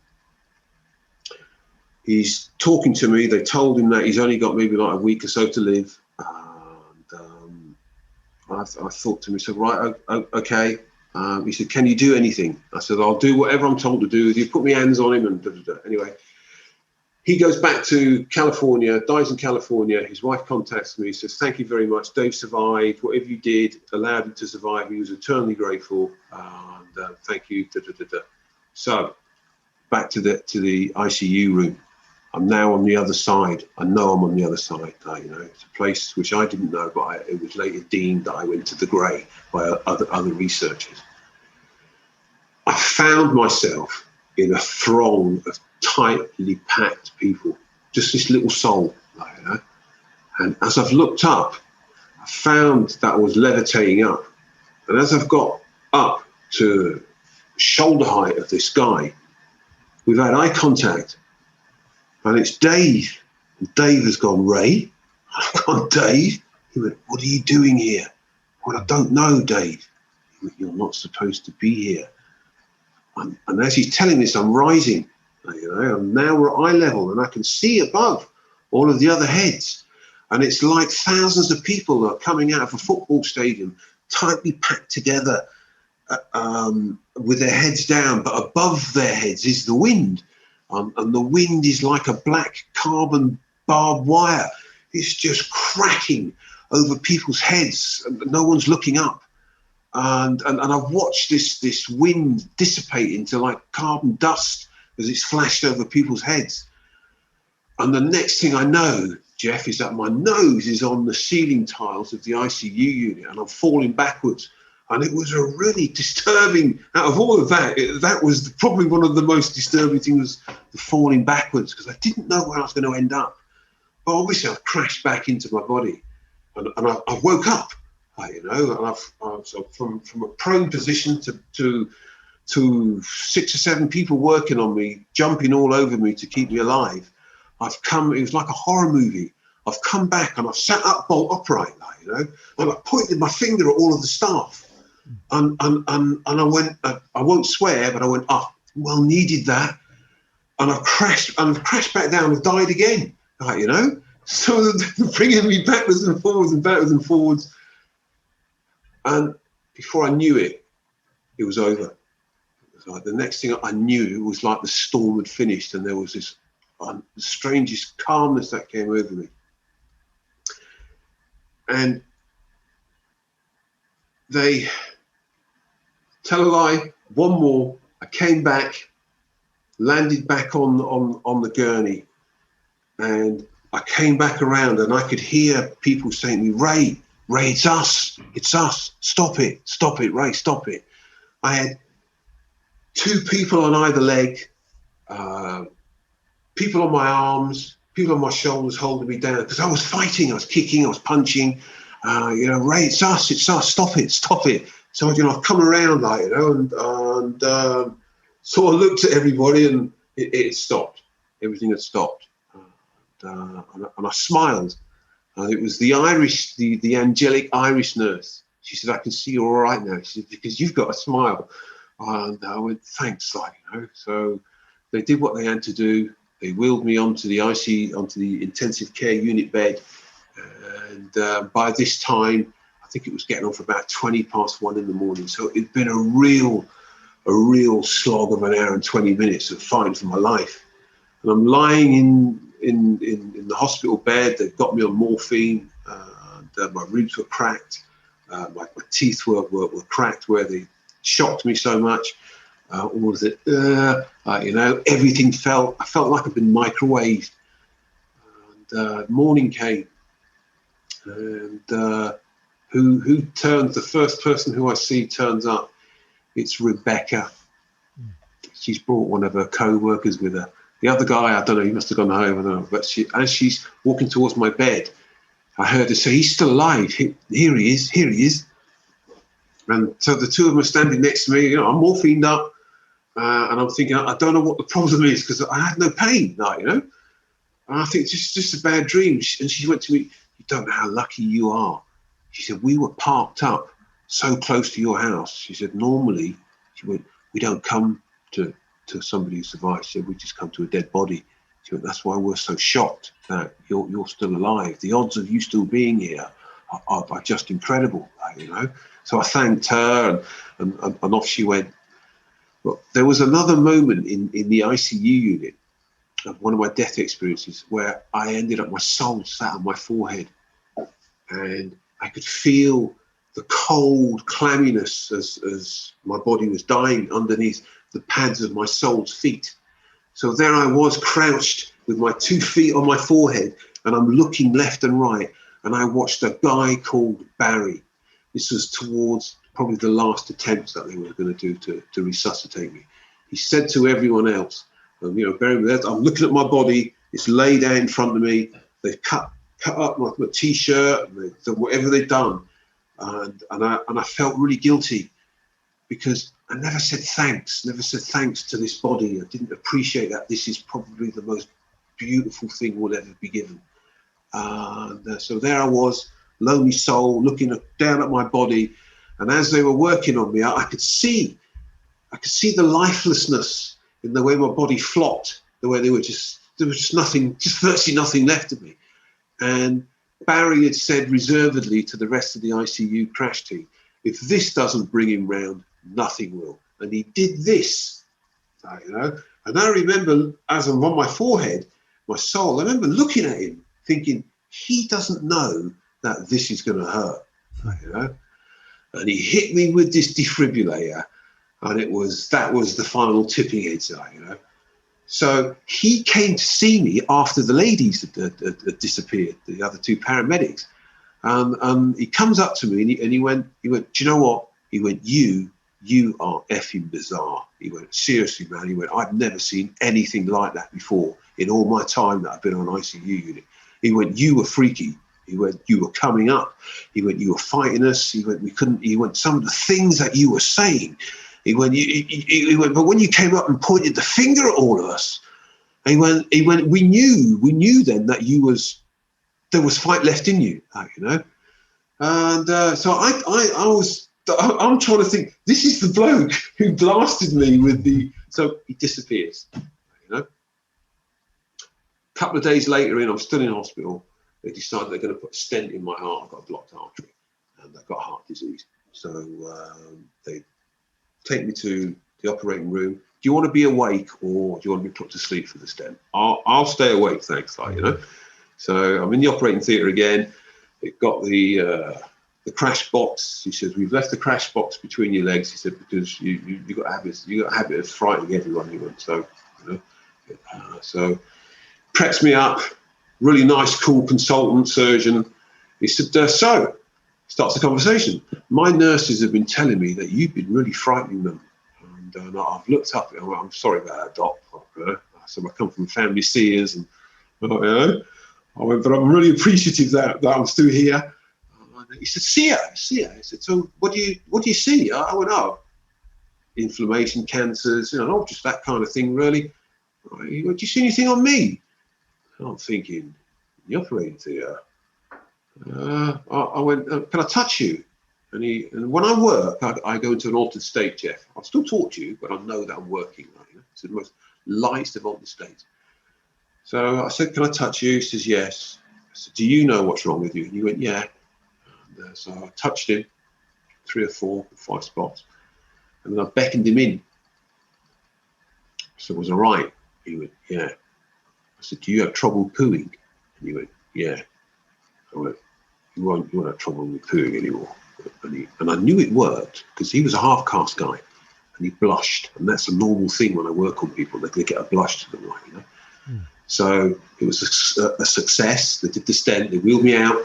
He's talking to me. They told him that he's only got maybe like a week or so to live. And I thought to myself, right, okay. He said, can you do anything? I said, I'll do whatever I'm told to do. You put my hands on him and da-da-da. Anyway, he goes back to California, dies in California. His wife contacts me, says, thank you very much. Dave survived. Whatever you did allowed him to survive. He was eternally grateful. And thank you. Da-da-da-da. So back to the ICU room. I'm now on the other side. I know I'm on the other side. It's a place which I didn't know, but it was later deemed that I went to the grey by other researchers. I found myself in a throng of tightly packed people, just this little soul, And as I've looked up, I found that I was levitating up. And as I've got up to shoulder height of this guy, we've had eye contact. And it's Dave. And Dave has gone, Ray? I've gone, Dave? He went, what are you doing here? Well, I don't know, Dave. He went, you're not supposed to be here. And as he's telling this, I'm rising. And now we're at eye level, and I can see above all of the other heads. And it's like thousands of people are coming out of a football stadium, tightly packed together, with their heads down, but above their heads is the wind. And the wind is like a black carbon barbed wire. It's just cracking over people's heads, and no one's looking up. And I've watched this wind dissipate into like carbon dust as it's flashed over people's heads. And the next thing I know, Jeff, is that my nose is on the ceiling tiles of the ICU unit, and I'm falling backwards. And it was a really disturbing, out of all of that, that was probably one of the most disturbing things, the falling backwards, because I didn't know where I was going to end up. But obviously I crashed back into my body, and I woke up, and so from a prone position to 6 or 7 people working on me, jumping all over me to keep me alive. It was like a horror movie. I've come back and I've sat up bolt upright, and I pointed my finger at all of the staff. And I went, I won't swear, but I went, well needed that. And I've crashed back down and died again, So they're bringing me backwards and forwards and backwards and forwards. And before I knew it, it was over. It was like the next thing I knew, it was like the storm had finished, and there was this the strangest calmness that came over me. And they tell a lie, one more. I came back, landed back on the gurney, and I came back around, and I could hear people saying to me, Ray, it's us, stop it, Ray, stop it. I had 2 people on either leg, people on my arms, people on my shoulders holding me down, because I was fighting, I was kicking, I was punching. Ray, it's us, stop it. So, I've come around, and sort of looked at everybody, and it stopped. Everything had stopped. And I smiled. It was the angelic Irish nurse. She said, I can see you're all right now. She said, because you've got a smile. And I went, thanks, So they did what they had to do. They wheeled me onto the intensive care unit bed. And by this time, I think it was getting on for about 1:20 in the morning. So it'd been a real slog of an hour and 20 minutes of fighting for my life. And I'm lying in the hospital bed. They've got me on morphine. My ribs were cracked. My teeth were cracked where they shocked me so much. All of it, everything I felt like I'd been microwaved. And morning came, and who turns? The first person who I see turns up. It's Rebecca. She's brought one of her co-workers with her. The other guy, I don't know, he must have gone home, I don't know. But as she's walking towards my bed, I heard her say, "He's still alive. Here he is." And so the two of them are standing next to me. I'm morphined up, and I'm thinking, I don't know what the problem is because I had no pain, And I think it's just a bad dream. And she went to me, "You don't know how lucky you are." She said, "We were parked up so close to your house." She said, "Normally," she went, "we don't come to somebody who survived." She said, "We just come to a dead body." She went, "That's why we're so shocked that you're still alive. The odds of you still being here are just incredible, So I thanked her and off she went. But there was another moment in the ICU unit of one of my death experiences where I ended up, my soul sat on my forehead and I could feel the cold clamminess as my body was dying underneath the pads of my soul's feet. So there I was crouched with my 2 feet on my forehead and I'm looking left and right and I watched a guy called Barry. This was towards probably the last attempts that they were going to do to resuscitate me. He said to everyone else, Barry, I'm looking at my body, it's laid out in front of me, they've cut up my t-shirt, and whatever they've done. And I felt really guilty because I never said thanks to this body. I didn't appreciate that this is probably the most beautiful thing we'll ever be given. So there I was, lonely soul, looking down at my body. And as they were working on me, I could see the lifelessness in the way my body flopped, the way there was just nothing, just virtually nothing left of me. And Barry had said reservedly to the rest of the ICU crash team, if this doesn't bring him round, nothing will. And he did this, And I remember, as I'm on my forehead, my soul, I remember looking at him, thinking, he doesn't know that this is going to hurt, And he hit me with this defibrillator, and that was the final tipping edge, So he came to see me after the ladies had disappeared, the other 2 paramedics. And he comes up to me and he went, "Do you know what?" He went, you are effing bizarre. He went, "Seriously, man." He went, "I've never seen anything like that before in all my time that I've been on ICU unit." He went, "You were freaky." He went, "You were coming up." He went, "You were fighting us." He went, "We couldn't." He went, "Some of the things that you were saying." He went, he went, "But when you came up and pointed the finger at all of us," he went, we knew then that there was fight left in you, And so I'm trying to think, this is the bloke who blasted me with so he disappears, A couple of days later I'm still in hospital. They decided they're going to put a stent in my heart. I've got a blocked artery and I've got heart disease. So they take me to the operating room. "Do you want to be awake or do you want to be put to sleep for the stent?" I'll stay awake, thanks, So I'm in the operating theatre again. It got the crash box. He says, "We've left the crash box between your legs." He said, "Because you got a habit of frightening everyone." He went, so preps me up. Really nice, cool consultant surgeon. He said, "So," starts the conversation, "My nurses have been telling me that you've been really frightening them. And I've looked up, I'm sorry about that, Doc. So I come from family seers, and I went, but I'm really appreciative that I'm still here." He said, "Seer." He said, "So what do you see?" I went, "Oh, inflammation, cancers, not just that kind of thing, really." He went, "Do you see anything on me?" I'm thinking, the operating theatre. I went, "Can I touch you?" And when I work, I go into an altered state, Jeff. I'll still talk to you, but I know that I'm working. It's the most lightest of altered states. So I said, "Can I touch you?" He says, "Yes." I said, "Do you know what's wrong with you?" And he went, "Yeah." So I touched him, 3 or 4 or 5 spots, and then I beckoned him in. So was I right? He went, yeah. I said, do you have trouble pooing? And he went, yeah. I went, you won't have trouble with pooing anymore. And I knew it worked because he was a half-caste guy, and he blushed, and that's a normal thing when I work on people. They get a blush to them, right? You know. So it was a success. They did the stent. They wheeled me out.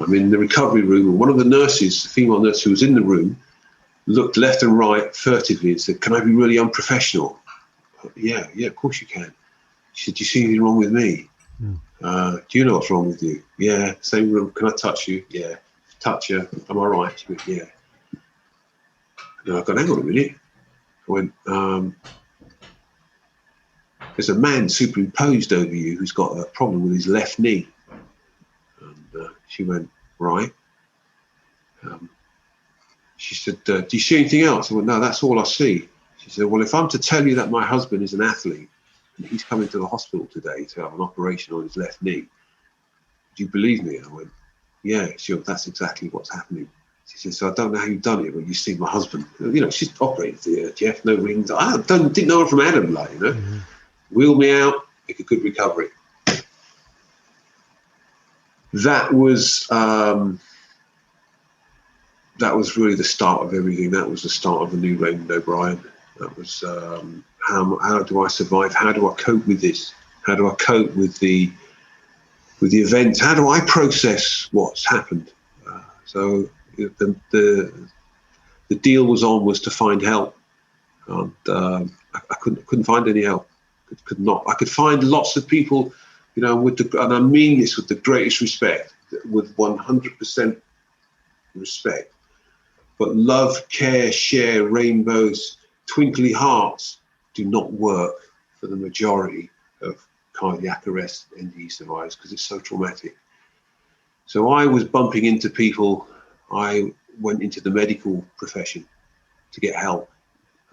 I'm in the recovery room, and one of the nurses, the female nurse who was in the room, looked left and right furtively and said, "Can I be really unprofessional?" Yeah, of course you can. She said, "Do you see anything wrong with me? Do you know what's wrong with you?" Yeah, same room. Can I touch you? Yeah. Touch you. Am I right? She went, yeah. And I got, hang on a minute. I went, there's a man superimposed over you who's got a problem with his left knee. And she went, right. She said, do you see anything else? I went, no, that's all I see. She said, well, if I'm to tell you that my husband is an athlete and he's coming to the hospital today to have an operation on his left knee, do you believe me? I went, yeah, sure, that's exactly what's happening. She said, so I don't know how you've done it, but you see my husband. You know, she's operating theatre, Jeff, no rings. I didn't know her from Adam, like, you know. Wheeled me out, make a good recovery. That was really the start of everything. That was the start of the new Raymond O'Brien. That was how do I survive? How do I cope with this? How do I cope with the events? How do I process what's happened? So the deal was to find help, and I couldn't find any help. Could not. I could find lots of people, you know, and I mean this with the greatest respect, with 100% respect. But love, care, share, rainbows, twinkly hearts do not work for the majority of cardiac arrest NDE survivors because it's so traumatic. So I was bumping into people. I went into the medical profession to get help.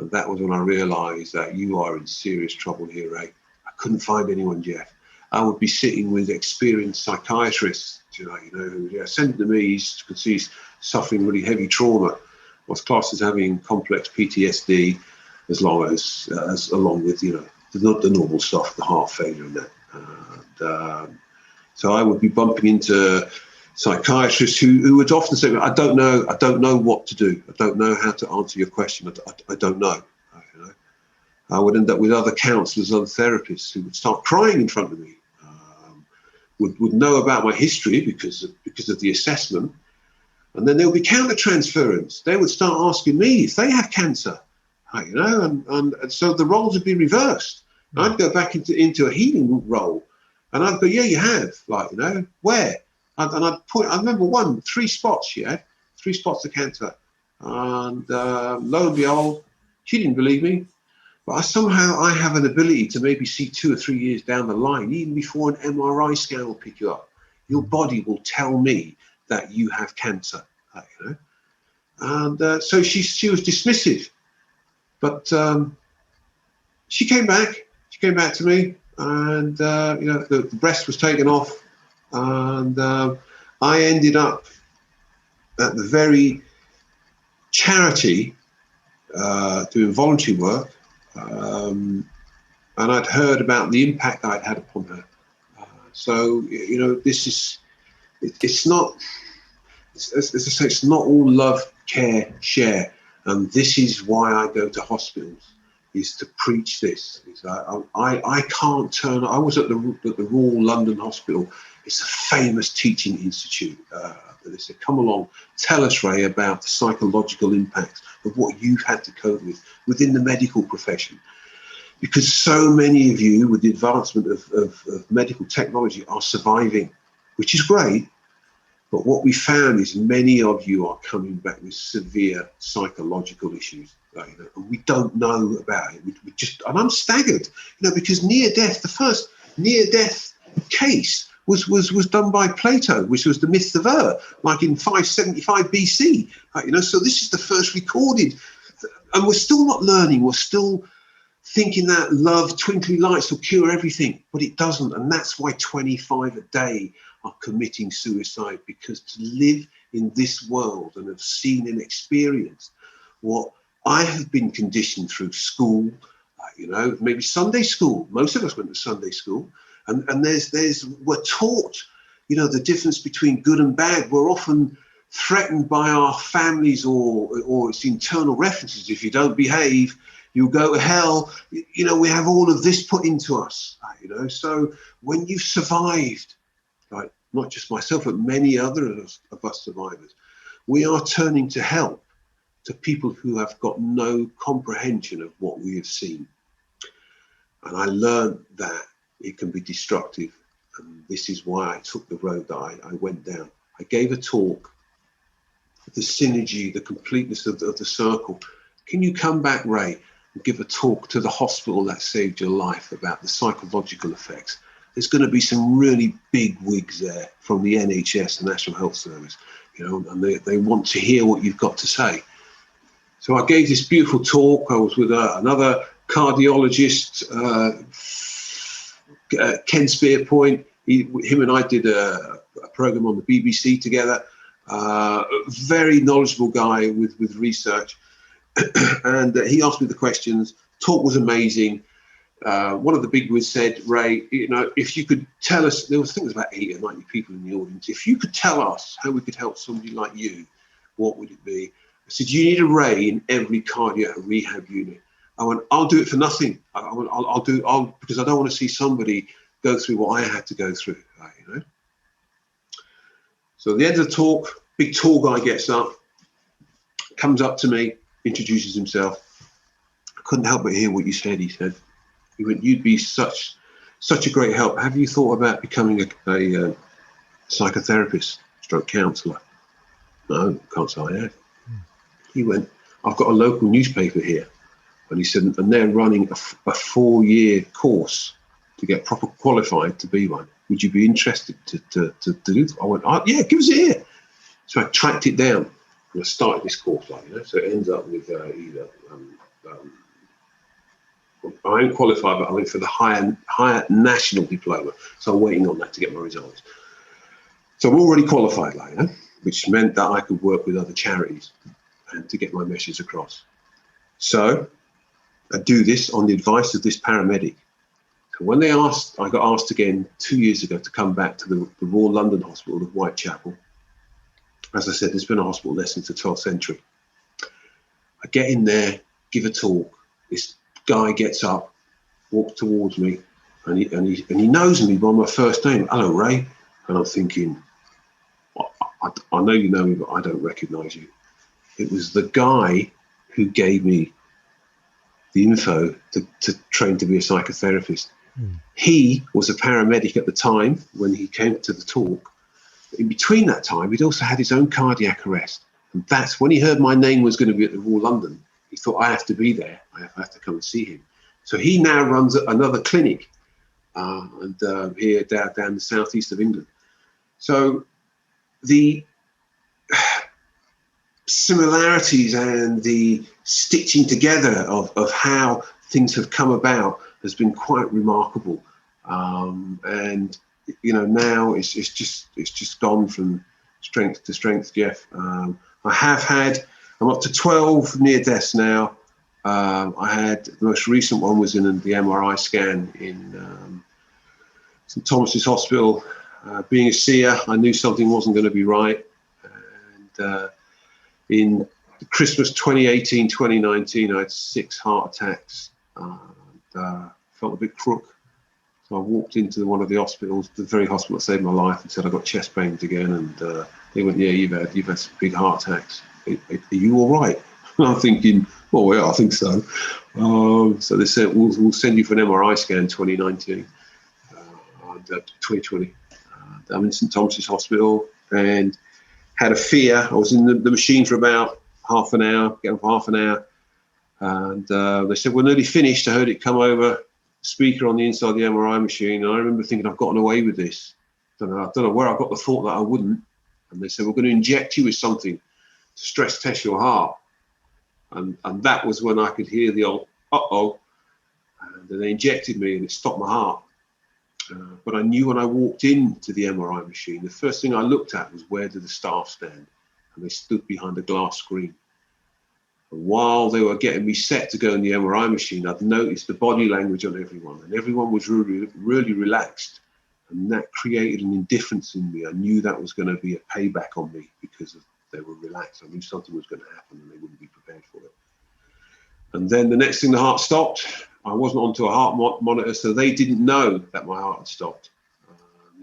And that was when I realized that you are in serious trouble here, Ray. I couldn't find anyone, Jeff. I would be sitting with experienced psychiatrists, who send to me because he's suffering really heavy trauma. Was classed as having complex PTSD, along with the normal stuff, the heart failure and that. So I would be bumping into psychiatrists who would often say, I don't know what to do. I don't know how to answer your question. I don't know. I would end up with other counsellors, other therapists who would start crying in front of me, would know about my history because of the assessment. And then there would be counter-transference. They would start asking me if they have cancer, and so the roles would be reversed. I'd go back into a healing role, and I'd go, yeah, you have, where? And I'd point, I remember 3 spots she had, 3 spots of cancer. And lo and behold, she didn't believe me. But I have an ability to maybe see 2 or 3 years down the line, even before an MRI scan will pick you up. Your body will tell me that you have cancer. And so she was dismissive. But she came back. She came back to me, and the breast was taken off. And I ended up at the very charity doing voluntary work, and I'd heard about the impact I'd had upon her. So this is it's not, as I say, it's not all love, care, share, and this is why I go to hospitals, is to preach this. I can't turn. I was at the Royal London Hospital. It's a famous teaching institute. They said, come along, tell us, Ray, about the psychological impacts of what you've had to cope with within the medical profession. Because so many of you, with the advancement of medical technology, are surviving, which is great. But what we found is many of you are coming back with severe psychological issues, and we don't know about it. We just, and I'm staggered, because the first near-death case was done by Plato, which was the myth of Ur, like in 575 BC. So this is the first recorded, and we're still not learning. We're still thinking that love, twinkling lights will cure everything, but it doesn't. And that's why 25 a day are committing suicide, because to live in this world and have seen and experienced what I have been conditioned through school, maybe Sunday school. Most of us went to Sunday school, and we're taught, the difference between good and bad. We're often threatened by our families or it's internal references. If you don't behave, you'll go to hell. We have all of this put into us, So when you've survived, like not just myself, but many others of us survivors, we are turning to help to people who have got no comprehension of what we have seen. And I learned that it can be destructive. And this is why I took the road that I went down. I gave a talk, the synergy, the completeness of the circle. Can you come back, Ray, and give a talk to the hospital that saved your life about the psychological effects? There's going to be some really big wigs there from the NHS, the National Health Service, and they want to hear what you've got to say. So I gave this beautiful talk. I was with another cardiologist, Ken Spearpoint. Him and I did a program on the BBC together. Very knowledgeable guy with research. And he asked me the questions. Talk was amazing. One of the big ones said, Ray, if you could tell us, there was, I think it was about 80 or 90 people in the audience. If you could tell us how we could help somebody like you, what would it be? I said, you need a Ray in every cardiac rehab unit. I went, I'll do it for nothing. I'll because I don't want to see somebody go through what I had to go through, So at the end of the talk, big tall guy gets up, comes up to me, introduces himself. I couldn't help but hear what you said, he said. He went, you'd be such a great help. Have you thought about becoming a psychotherapist, stroke counsellor? No, can't say I have. He went, I've got a local newspaper here. And he said, and they're running a 4-year course to get proper qualified to be one. Would you be interested to do that? I went, yeah, give us a year. So I tracked it down and I started this course, so it ends up with either, I ain't qualified, but I went for the higher national diploma. So I'm waiting on that to get my results. So I'm already qualified, which meant that I could work with other charities and to get my message across. So I do this on the advice of this paramedic. So when I got asked again 2 years ago to come back to the Royal London Hospital of Whitechapel. As I said, there's been a hospital there since the 12th century. I get in there, give a talk. This guy gets up, walks towards me, and he knows me by my first name. Hello, Ray. And I'm thinking, I know you know me, but I don't recognise you. It was the guy who gave me the info to train to be a psychotherapist. He was a paramedic at the time when he came to the talk. In between that time, he'd also had his own cardiac arrest. And that's when he heard my name was going to be at the Royal London. He thought, I have to be there. I have to come and see him. So he now runs another clinic here down the southeast of England. So the similarities and the stitching together of how things have come about has been quite remarkable. And now it's just gone from strength to strength, Jeff. I'm up to 12 near deaths now. I had the most recent one was in the MRI scan in St Thomas's Hospital. Being a seer, I knew something wasn't going to be right. And in Christmas 2018, 2019, I had 6 heart attacks. Felt a bit crook. So I walked into one of the hospitals, the very hospital that saved my life, and said I got chest pains again. And they went, yeah, you've had some big heart attacks. Are you all right? And I'm thinking, oh, yeah, I think so. So they said, we'll send you for an MRI scan 2019, 2020. I'm in St Thomas's Hospital and had a fear. I was in the machine for about half an hour, and they said, we're nearly finished. I heard it come over speaker on the inside of the MRI machine, and I remember thinking, I've gotten away with this. I don't know where I got the thought that I wouldn't. And they said, we're going to inject you with something to stress test your heart. And that was when I could hear the old uh-oh. And they injected me and it stopped my heart. But I knew when I walked into the MRI machine, the first thing I looked at was where did the staff stand? And they stood behind a glass screen. And while they were getting me set to go in the MRI machine, I'd noticed the body language on everyone, and everyone was really, really relaxed. And that created an indifference in me. I knew that was going to be a payback on me because they were relaxed. I knew something was going to happen and they wouldn't be prepared for it. And then the next thing, the heart stopped. I wasn't onto a heart monitor, so they didn't know that my heart had stopped.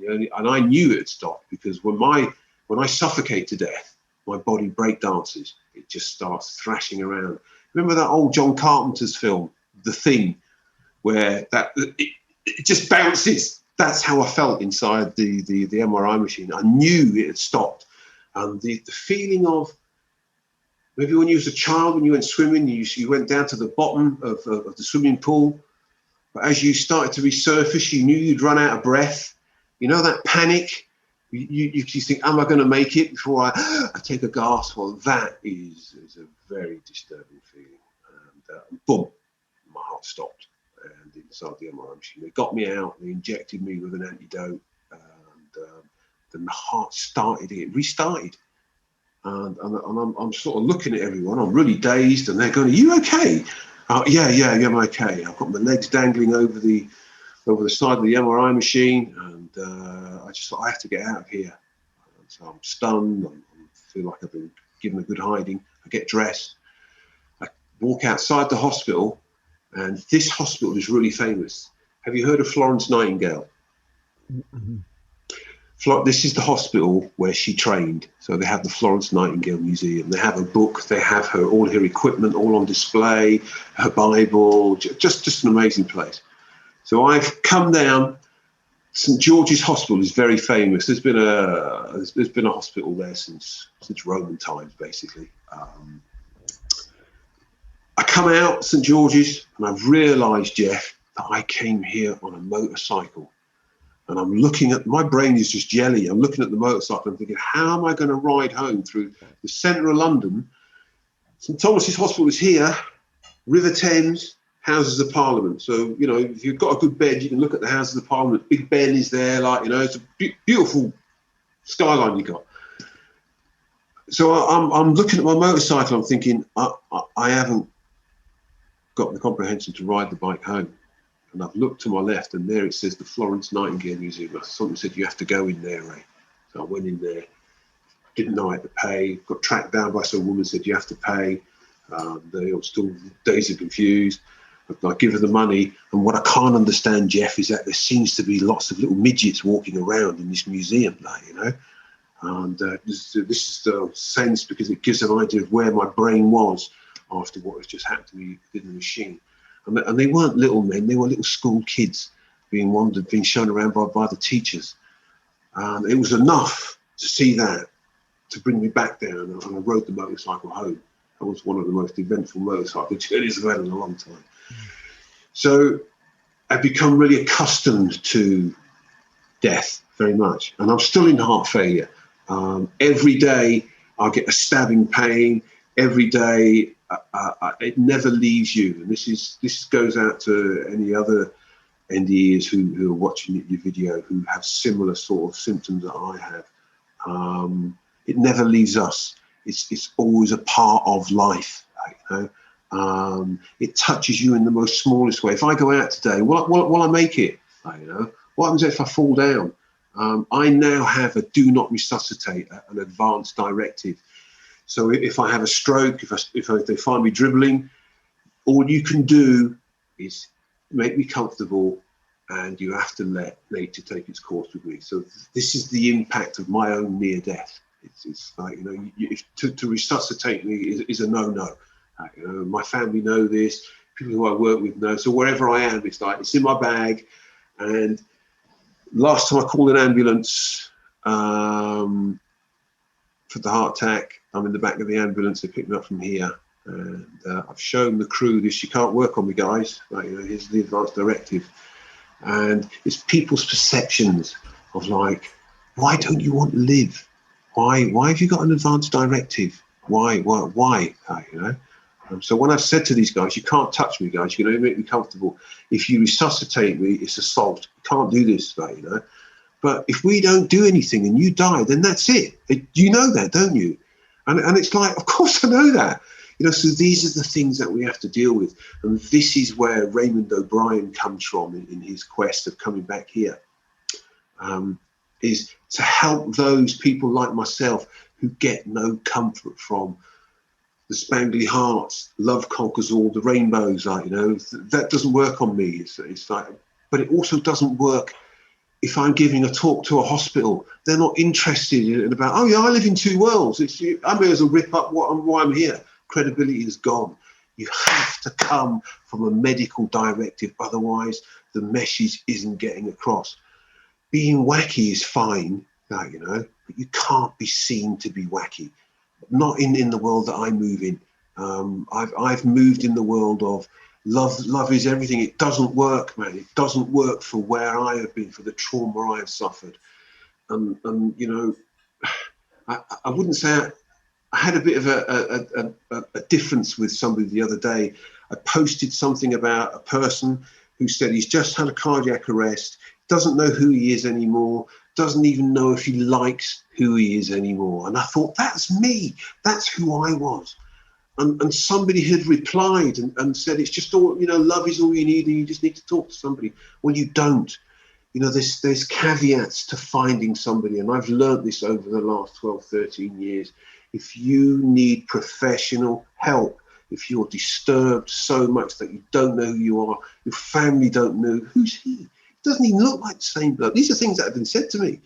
And I knew it had stopped because when I suffocate to death, my body break dances. It just starts thrashing around. Remember that old John Carpenter's film, The Thing, where it just bounces. That's how I felt inside the MRI machine. I knew it had stopped. And the feeling of, maybe when you was a child, when you went swimming, you went down to the bottom of the swimming pool. But as you started to resurface, you knew you'd run out of breath. You know, that panic? You think, am I going to make it before I take a gasp? Well, that is a very disturbing feeling. And boom, my heart stopped. And inside the MRI machine, they got me out, they injected me with an antidote, and then the heart started, it restarted. And I'm sort of looking at everyone, I'm really dazed, and they're going, are you okay? Yeah, I'm okay. I've got my legs dangling over the side of the MRI machine, and I just thought, I have to get out of here. And so I'm stunned, I feel like I've been given a good hiding. I get dressed, I walk outside the hospital, and this hospital is really famous. Have you heard of Florence Nightingale? Mm-hmm. This is the hospital where she trained. So they have the Florence Nightingale Museum. They have a book. They have all her equipment all on display, her Bible, just an amazing place. So I've come down. St. George's Hospital is very famous. There's been a hospital there since Roman times, basically. I come out St. George's and I've realised, Jeff, that I came here on a motorcycle. And I'm looking at, my brain is just jelly. I'm looking at the motorcycle and thinking, how am I going to ride home through the centre of London? St. Thomas's Hospital is here, River Thames, Houses of Parliament. So, you know, if you've got a good bed, you can look at the Houses of Parliament. Big Ben is there, it's a beautiful skyline you got. So I'm looking at my motorcycle. I'm thinking, I haven't got the comprehension to ride the bike home. And I've looked to my left, and there it says the Florence Nightingale Museum. Someone said, you have to go in there, Ray. So I went in there, didn't know I had to pay, got tracked down by some woman, said, you have to pay. They were still dazed and confused. I give her the money, and what I can't understand, Jeff, is that there seems to be lots of little midgets walking around in this museum, And this is the sense, because it gives an idea of where my brain was after what has just happened to me in the machine. And they weren't little men, they were little school kids being shown around by the teachers. And it was enough to see that, to bring me back there. And I rode the motorcycle home. That was one of the most eventful motorcycle journeys I've had in a long time. So I've become really accustomed to death very much. And I'm still in heart failure. Every day I get a stabbing pain. Every day it never leaves you. And this goes out to any other NDEs who are watching your video who have similar sort of symptoms that I have. It never leaves us. It's always a part of life. It touches you in the most smallest way. If I go out today, will I make it? What happens if I fall down? I now have a do not resuscitate, an advanced directive. So if I have a stroke, if they find me dribbling, all you can do is make me comfortable, and you have to let nature take its course with me. So this is the impact of my own near death. It's like, to resuscitate me is a no-no. My family know this, people who I work with know. So wherever I am, it's in my bag. And last time I called an ambulance for the heart attack, I'm in the back of the ambulance. They picked me up from here, and I've shown the crew this. You can't work on me, guys. Here's the advanced directive, and it's people's perceptions of like, why don't you want to live? Why have you got an advanced directive? Why? So when I've said to these guys, you can't touch me, guys, you can only make me comfortable. If you resuscitate me, it's assault. You can't do this, you know. But if we don't do anything and you die, then that's it. You know that, don't you? And it's like, of course I know that. You know, so these are the things that we have to deal with. And this is where Raymond O'Brien comes from in his quest of coming back here, is to help those people like myself who get no comfort from the spangly hearts, love conquers all, the rainbows, like, you know, that doesn't work on me. It's like, but it also doesn't work if I'm giving a talk to a hospital. They're not interested in about, oh yeah, I live in two worlds. I may as well rip up why I'm here. Credibility is gone. You have to come from a medical directive, otherwise the message isn't getting across. Being wacky is fine, like, you know, but you can't be seen to be wacky. Not in the world that I move in. I've moved in the world of love is everything. It doesn't work, man. It doesn't work for where I have been, for the trauma I have suffered. And you know, I wouldn't say I had a bit of a difference with somebody the other day. I posted something about a person who said he's just had a cardiac arrest, doesn't know who he is anymore, doesn't even know if he likes who he is anymore. And I thought, that's me. That's who I was. And somebody had replied and said, it's just all, you know, love is all you need and you just need to talk to somebody. Well, you don't. You know, there's caveats to finding somebody. And I've learned this over the last 12, 13 years. If you need professional help, if you're disturbed so much that you don't know who you are, your family don't know, who's he? Doesn't even look like the same bloke. These are things that have been said to me.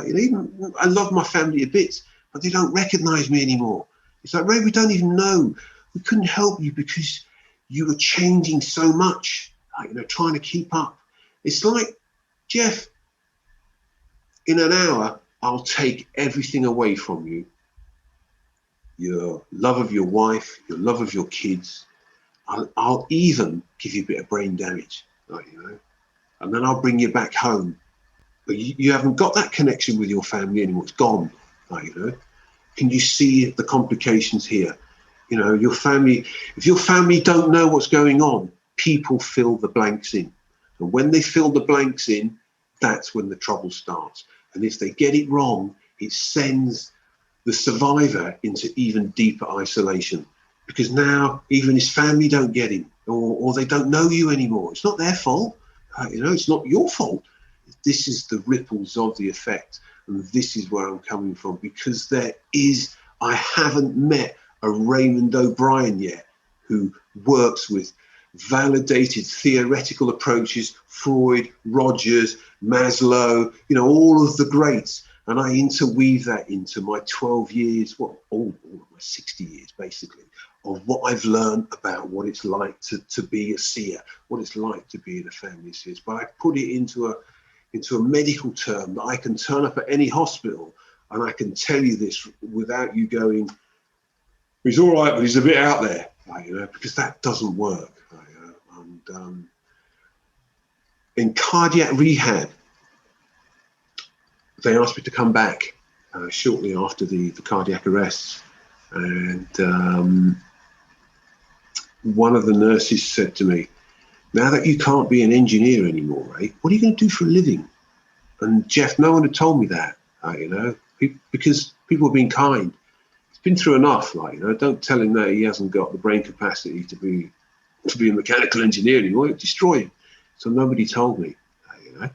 You know, even I love my family a bit, but they don't recognise me anymore. It's like, Ray, we don't even know. We couldn't help you because you were changing so much. Like, you know, trying to keep up. It's like, Jeff, in an hour, I'll take everything away from you. Your love of your wife, your love of your kids. I'll even give you a bit of brain damage, like, you know. And then I'll bring you back home. But you haven't got that connection with your family anymore. It's gone. Like, you know, can you see the complications here? You know, your family, if your family don't know what's going on, people fill the blanks in. And when they fill the blanks in, that's when the trouble starts. And if they get it wrong, it sends the survivor into even deeper isolation. Because now even his family don't get him, or they don't know you anymore. It's not their fault. You know, it's not your fault. This is the ripples of the effect. And this is where I'm coming from, because I haven't met a Raymond O'Brien yet who works with validated theoretical approaches, Freud, Rogers, Maslow, you know, all of the greats. And I interweave that into my 12 years, all of my 60 years, basically, of what I've learned about what it's like to be a seer, what it's like to be in a family of seers. But I put it into a medical term that I can turn up at any hospital and I can tell you this without you going, he's all right, but he's a bit out there, like, you know, because that doesn't work. Like, you know, and in cardiac rehab, they asked me to come back shortly after the cardiac arrests. And one of the nurses said to me, now that you can't be an engineer anymore, Ray, what are you going to do for a living? And Jeff, no one had told me that, you know, because people have been kind. He's been through enough, like, you know, don't tell him that he hasn't got the brain capacity to be a mechanical engineer anymore. It'll destroy him. So nobody told me, you know.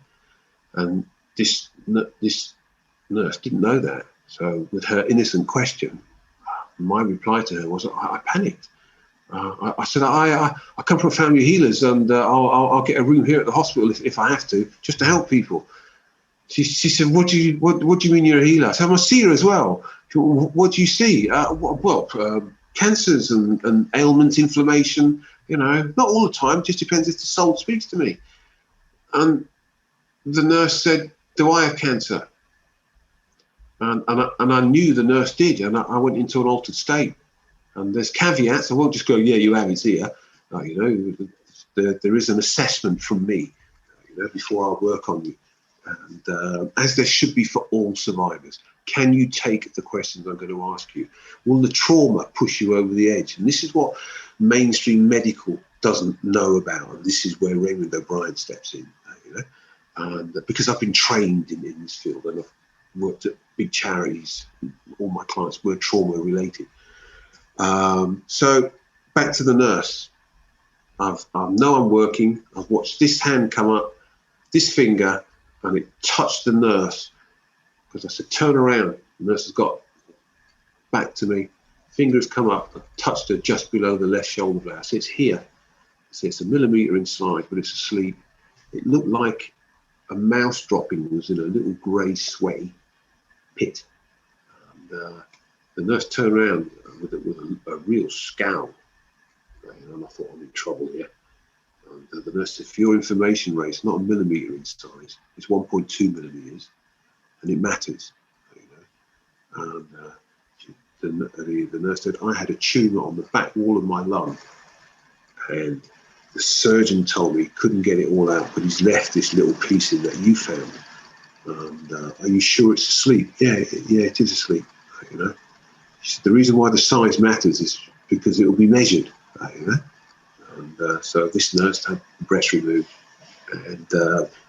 And this nurse didn't know that. So with her innocent question, my reply to her was, I panicked. I said, I come from a family of healers, and I'll get a room here at the hospital if I have to, just to help people. She said, what do you mean you're a healer? I said, I'm a seer as well. What do you see? Cancers and ailments, inflammation, you know, not all the time, just depends if the soul speaks to me. And the nurse said, do I have cancer? And I knew the nurse did, and I went into an altered state. And there's caveats. I won't just go, yeah, you have it here. You know, there is an assessment from me, you know, before I work on you. And as there should be for all survivors. Can you take the questions I'm going to ask you? Will the trauma push you over the edge? And this is what mainstream medical doesn't know about, and this is where Raymond O'Brien steps in, you know, and because I've been trained in this field and I've worked at big charities, all my clients were trauma related. So back to the nurse. I know I'm working. I've watched this hand come up, this finger, and it touched the nurse because I said, turn around. The nurse has got back to me. Finger has come up, I touched her just below the left shoulder blade. I said, it's here. I said, it's a millimetre in size, but it's asleep. It looked like a mouse dropping was in a little grey, sweaty pit. And the nurse turned around with a real scowl. And I thought, I'm in trouble here. And the nurse said, for your information, Ray, it's not a millimetre in size. It's 1.2 millimetres, and it matters. You know? And the nurse said, I had a tumour on the back wall of my lung, and the surgeon told me he couldn't get it all out, but he's left this little piece in that you found. And are you sure it's asleep? Yeah, it is asleep. You know, she said, the reason why the size matters is because it will be measured. You know, and so this nurse had the breast removed, and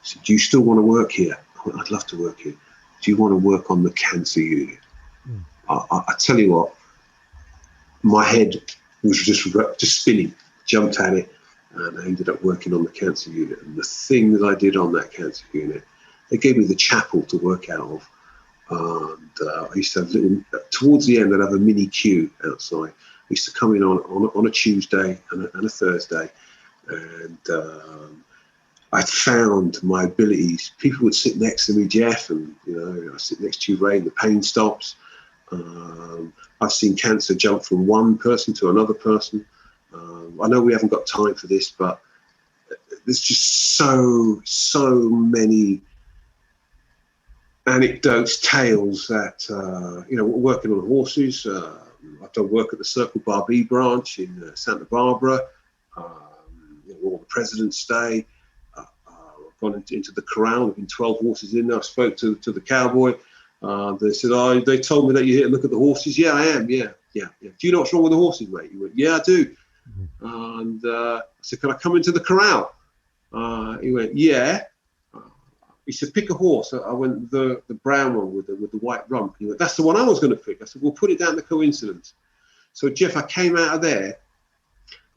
she said, do you still want to work here? I went, I'd love to work here. Do you want to work on the cancer unit? I tell you what, my head was just spinning, jumped at it, and I ended up working on the cancer unit. And the thing that I did on that cancer unit, they gave me the chapel to work out of. And I used to have towards the end, I'd have a mini queue outside. I used to come in on a Tuesday and a Thursday, and I found my abilities. People would sit next to me, Jeff, and you know, I sit next to you, Ray, and the pain stops. I've seen cancer jump from one person to another person. I know we haven't got time for this, but there's just so many anecdotes, tales that, you know, working on horses. I've done work at the Circle Bar B branch in Santa Barbara, you know, on the President's Day. I've gone into the corral. There've been 12 horses in there. I spoke to the cowboy. They said, they told me that you're here to look at the horses. Yeah, I am. Yeah. Do you know what's wrong with the horses, mate? He went, yeah, I do. And I said, can I come into the corral? He went, yeah. He said, pick a horse. I went, the brown one with the white rump. He went, that's the one I was going to pick. I said, we'll put it down to coincidence. So, Jeff, I came out of there,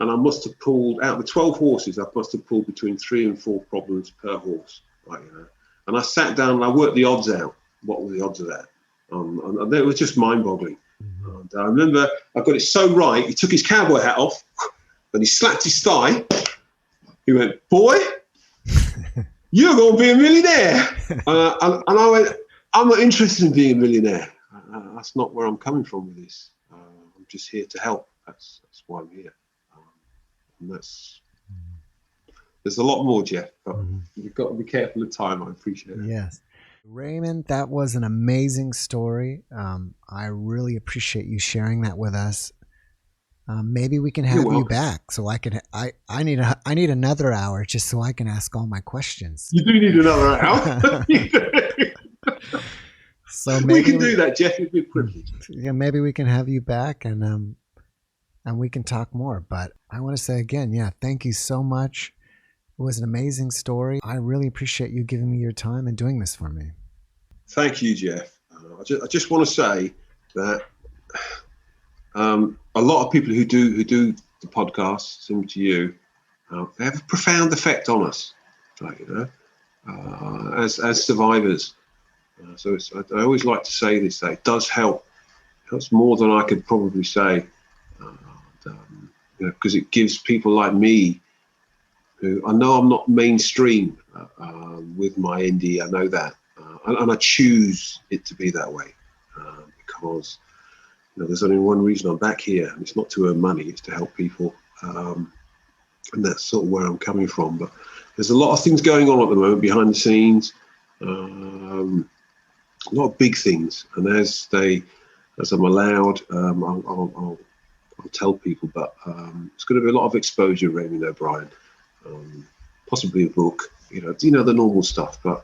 and I must have pulled, out of the 12 horses, I must have pulled between 3 and 4 problems per horse. Right, you know? And I sat down and I worked the odds out. What were the odds of that? And it was just mind-boggling. And I remember I got it so right, he took his cowboy hat off and he slapped his thigh. He went, boy, you're going to be a millionaire. And I went, I'm not interested in being a millionaire. That's not where I'm coming from with this. I'm just here to help. That's why I'm here. And there's a lot more, Jeff, but you've got to be careful of time. I appreciate it. Yes. Raymond, that was an amazing story. I really appreciate you sharing that with us. Maybe we can have you back so I can. I need another hour just so I can ask all my questions. You do need another hour. So maybe we can do that, Jeff. It'd be a privilege. Yeah, maybe we can have you back and we can talk more. But I want to say again, thank you so much. It was an amazing story. I really appreciate you giving me your time and doing this for me. Thank you, Jeff. I just want to say that a lot of people who do the podcast, similar to you, they have a profound effect on us, right, you know, as survivors. So I always like to say this, that it does help. It helps more than I could probably say, you know, because it gives people like me, who I know I'm not mainstream with my NDE, I know that, and I choose it to be that way because, you know, there's only one reason I'm back here, and it's not to earn money, it's to help people, and that's sort of where I'm coming from. But there's a lot of things going on at the moment behind the scenes, a lot of big things, and as I'm allowed, I'll tell people, but it's going to be a lot of exposure, Raymond O'Brien. Possibly a book, you know the normal stuff. But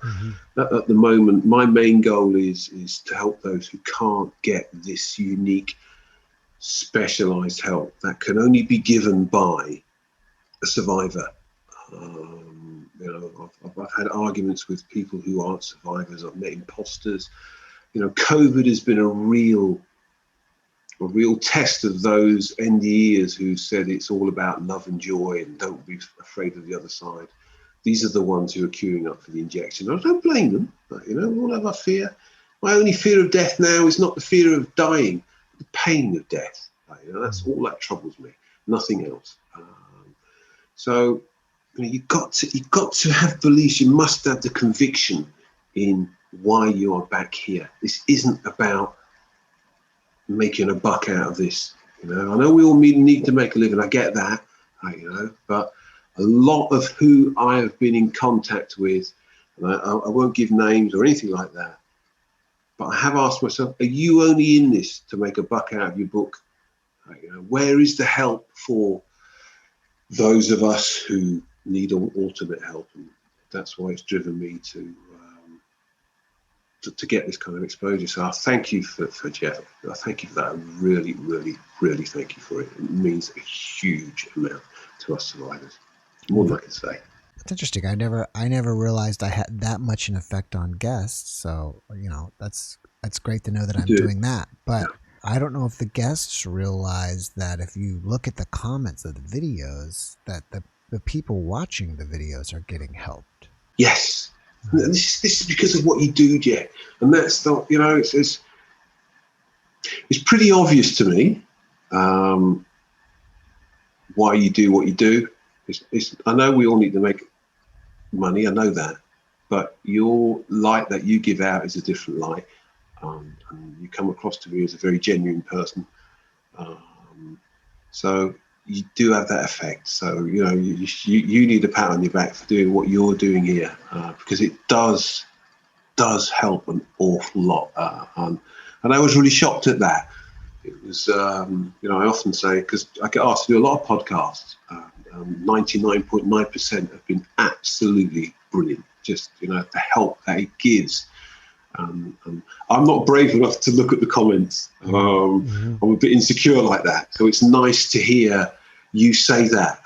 at the moment, my main goal is to help those who can't get this unique specialized help that can only be given by a survivor. I've had arguments with people who aren't survivors. I've met imposters. COVID has been a real test of those NDEs who said it's all about love and joy and don't be afraid of the other side. These are the ones who are queuing up for the injection. I don't blame them, but we all have our fear. My only fear of death now is not the fear of dying, the pain of death. That's all that troubles me, nothing else. So you've got to have beliefs. You must have the conviction in why you are back here. This isn't about making a buck out of this. I know we all need to make a living. I get that, but a lot of who I have been in contact with, and I won't give names or anything like that, but I have asked myself, are you only in this to make a buck out of your book? Where is the help for those of us who need ultimate help? And that's why it's driven me to get this kind of exposure. So I thank you for Jeff. I thank you for that. I really, really, really thank you for it. It means a huge amount to us survivors. More than I can say. It's interesting. I never realized I had that much an effect on guests. So that's great to know that I'm doing that. But I don't know if the guests realize that if you look at the comments of the videos, that the people watching the videos are getting helped. Yes. This is because of what you do, Jeff. And that's not, it's pretty obvious to me why you do what you do. I know we all need to make money, I know that, but your light that you give out is a different light. And you come across to me as a very genuine person. So you do have that effect. So, you need a pat on your back for doing what you're doing here, because it does help an awful lot. And I was really shocked at that. It was, I often say, because I get asked to do a lot of podcasts, 99.9% have been absolutely brilliant. Just, the help that it gives. I'm not brave enough to look at the comments. I'm a bit insecure like that. So it's nice to hear you say that,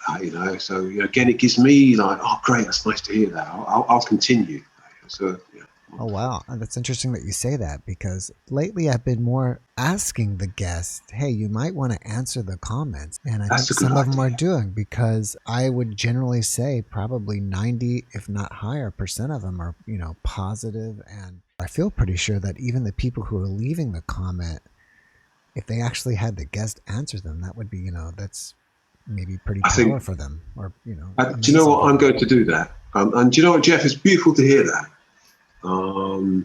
So again, it gives me like, oh, great, that's nice to hear that. I'll continue. So yeah. Oh wow, that's interesting that you say that, because lately I've been more asking the guests, hey, you might want to answer the comments, and I think some of them are doing, because I would generally say probably 90, if not higher, % of them are positive, and I feel pretty sure that even the people who are leaving the comment, if they actually had the guest answer them, that would be that's maybe pretty power for them, or do you know what? I'm going to do that, and do you know what, Jeff? It's beautiful to hear that. I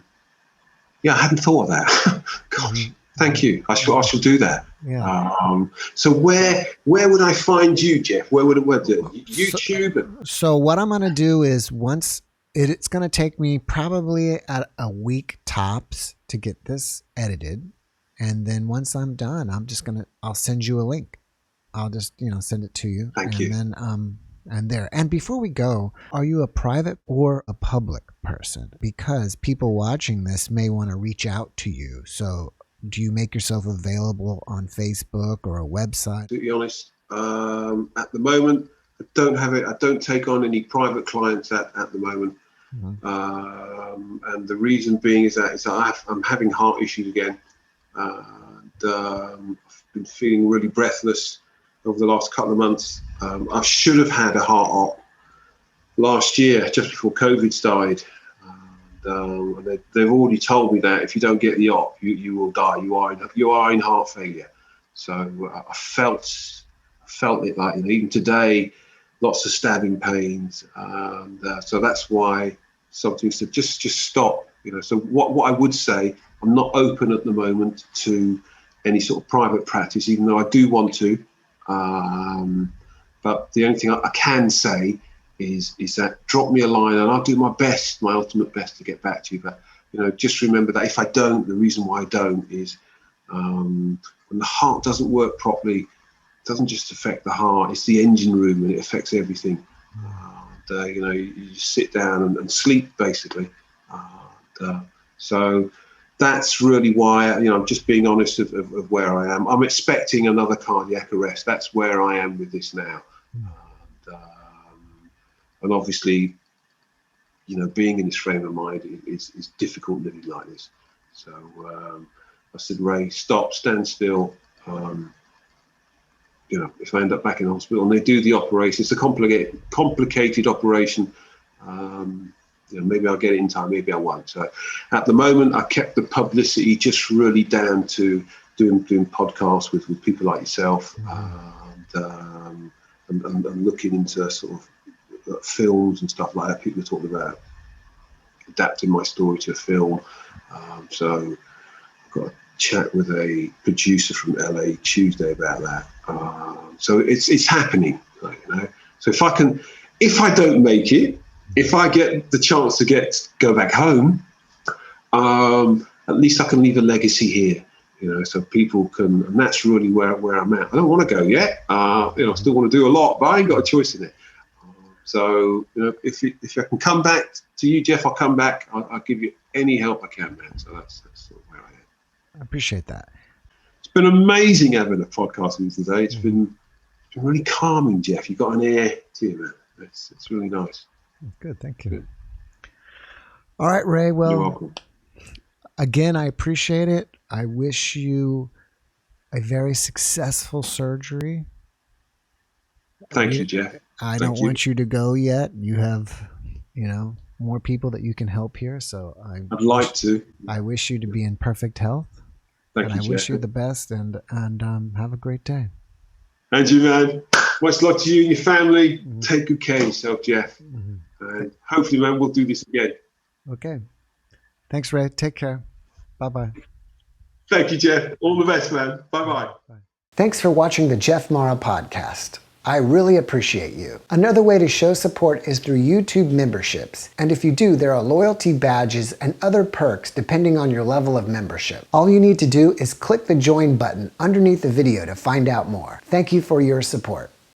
hadn't thought of that. Gosh, thank you. I shall do that. Yeah. So where would I find you, Jeff? Where would it YouTube? So what I'm going to do is, once it's going to take me probably at a week tops to get this edited, and then once I'm done, I'll send you a link. I'll just send it to you. Thank you. And then And before we go, are you a private or a public person? Because people watching this may want to reach out to you. So do you make yourself available on Facebook or a website? To be honest, at the moment, I don't have it. I don't take on any private clients at the moment. Mm-hmm. And the reason being is that I'm having heart issues again. I've been feeling really breathless over the last couple of months. I should have had a heart op last year, just before COVID started. And they've already told me that if you don't get the op, you will die. You are in heart failure. So I felt it, like even today, lots of stabbing pains. So that's why something said just stop. So what I would say, I'm not open at the moment to any sort of private practice, even though I do want to. But the only thing I can say is that drop me a line and I'll do my best, my ultimate best to get back to you. But, just remember that if I don't, the reason why I don't is when the heart doesn't work properly, it doesn't just affect the heart, it's the engine room, and it affects everything. You sit down and sleep, basically. So that's really why, I'm just being honest of where I am. I'm expecting another cardiac arrest. That's where I am with this now. And obviously, being in this frame of mind is difficult living like this. So I said, Ray, stop, stand still. If I end up back in hospital and they do the operation, it's a complicated operation. Maybe I'll get it in time, maybe I won't. So at the moment, I kept the publicity just really down to doing podcasts with people like yourself, and looking into sort of films and stuff like that. People are talking about adapting my story to a film. So I've got a chat with a producer from LA Tuesday about that. So it's happening. So if I don't make it, if I get the chance to go back home, at least I can leave a legacy here, so people can, and that's really where I'm at. I don't want to go yet. I still want to do a lot, but I ain't got a choice in it. So, if I can come back to you, Jeff, I'll come back. I'll give you any help I can, man. So that's sort of where I am. I appreciate that. It's been amazing having a podcast with you today. It's been really calming, Jeff. You've got an air to you, man. It's really nice. Good, thank you. Good. All right, Ray. Well, you're welcome. Again, I appreciate it. I wish you a very successful surgery. Thank you, Jeff. I don't want you to go yet. You have, more people that you can help here. So I'd like to. I wish you to be in perfect health. Thank you, I Jeff. wish you the best and have a great day. And you, man. Much love to you and your family. Mm-hmm. Take good care of yourself, Jeff. Mm-hmm. And hopefully, man, we'll do this again. Okay. Thanks, Ray. Take care. Bye-bye. Thank you, Jeff. All the best, man. Bye-bye. Bye. Thanks for watching the JeffMara podcast. I really appreciate you. Another way to show support is through YouTube memberships. And if you do, there are loyalty badges and other perks depending on your level of membership. All you need to do is click the join button underneath the video to find out more. Thank you for your support.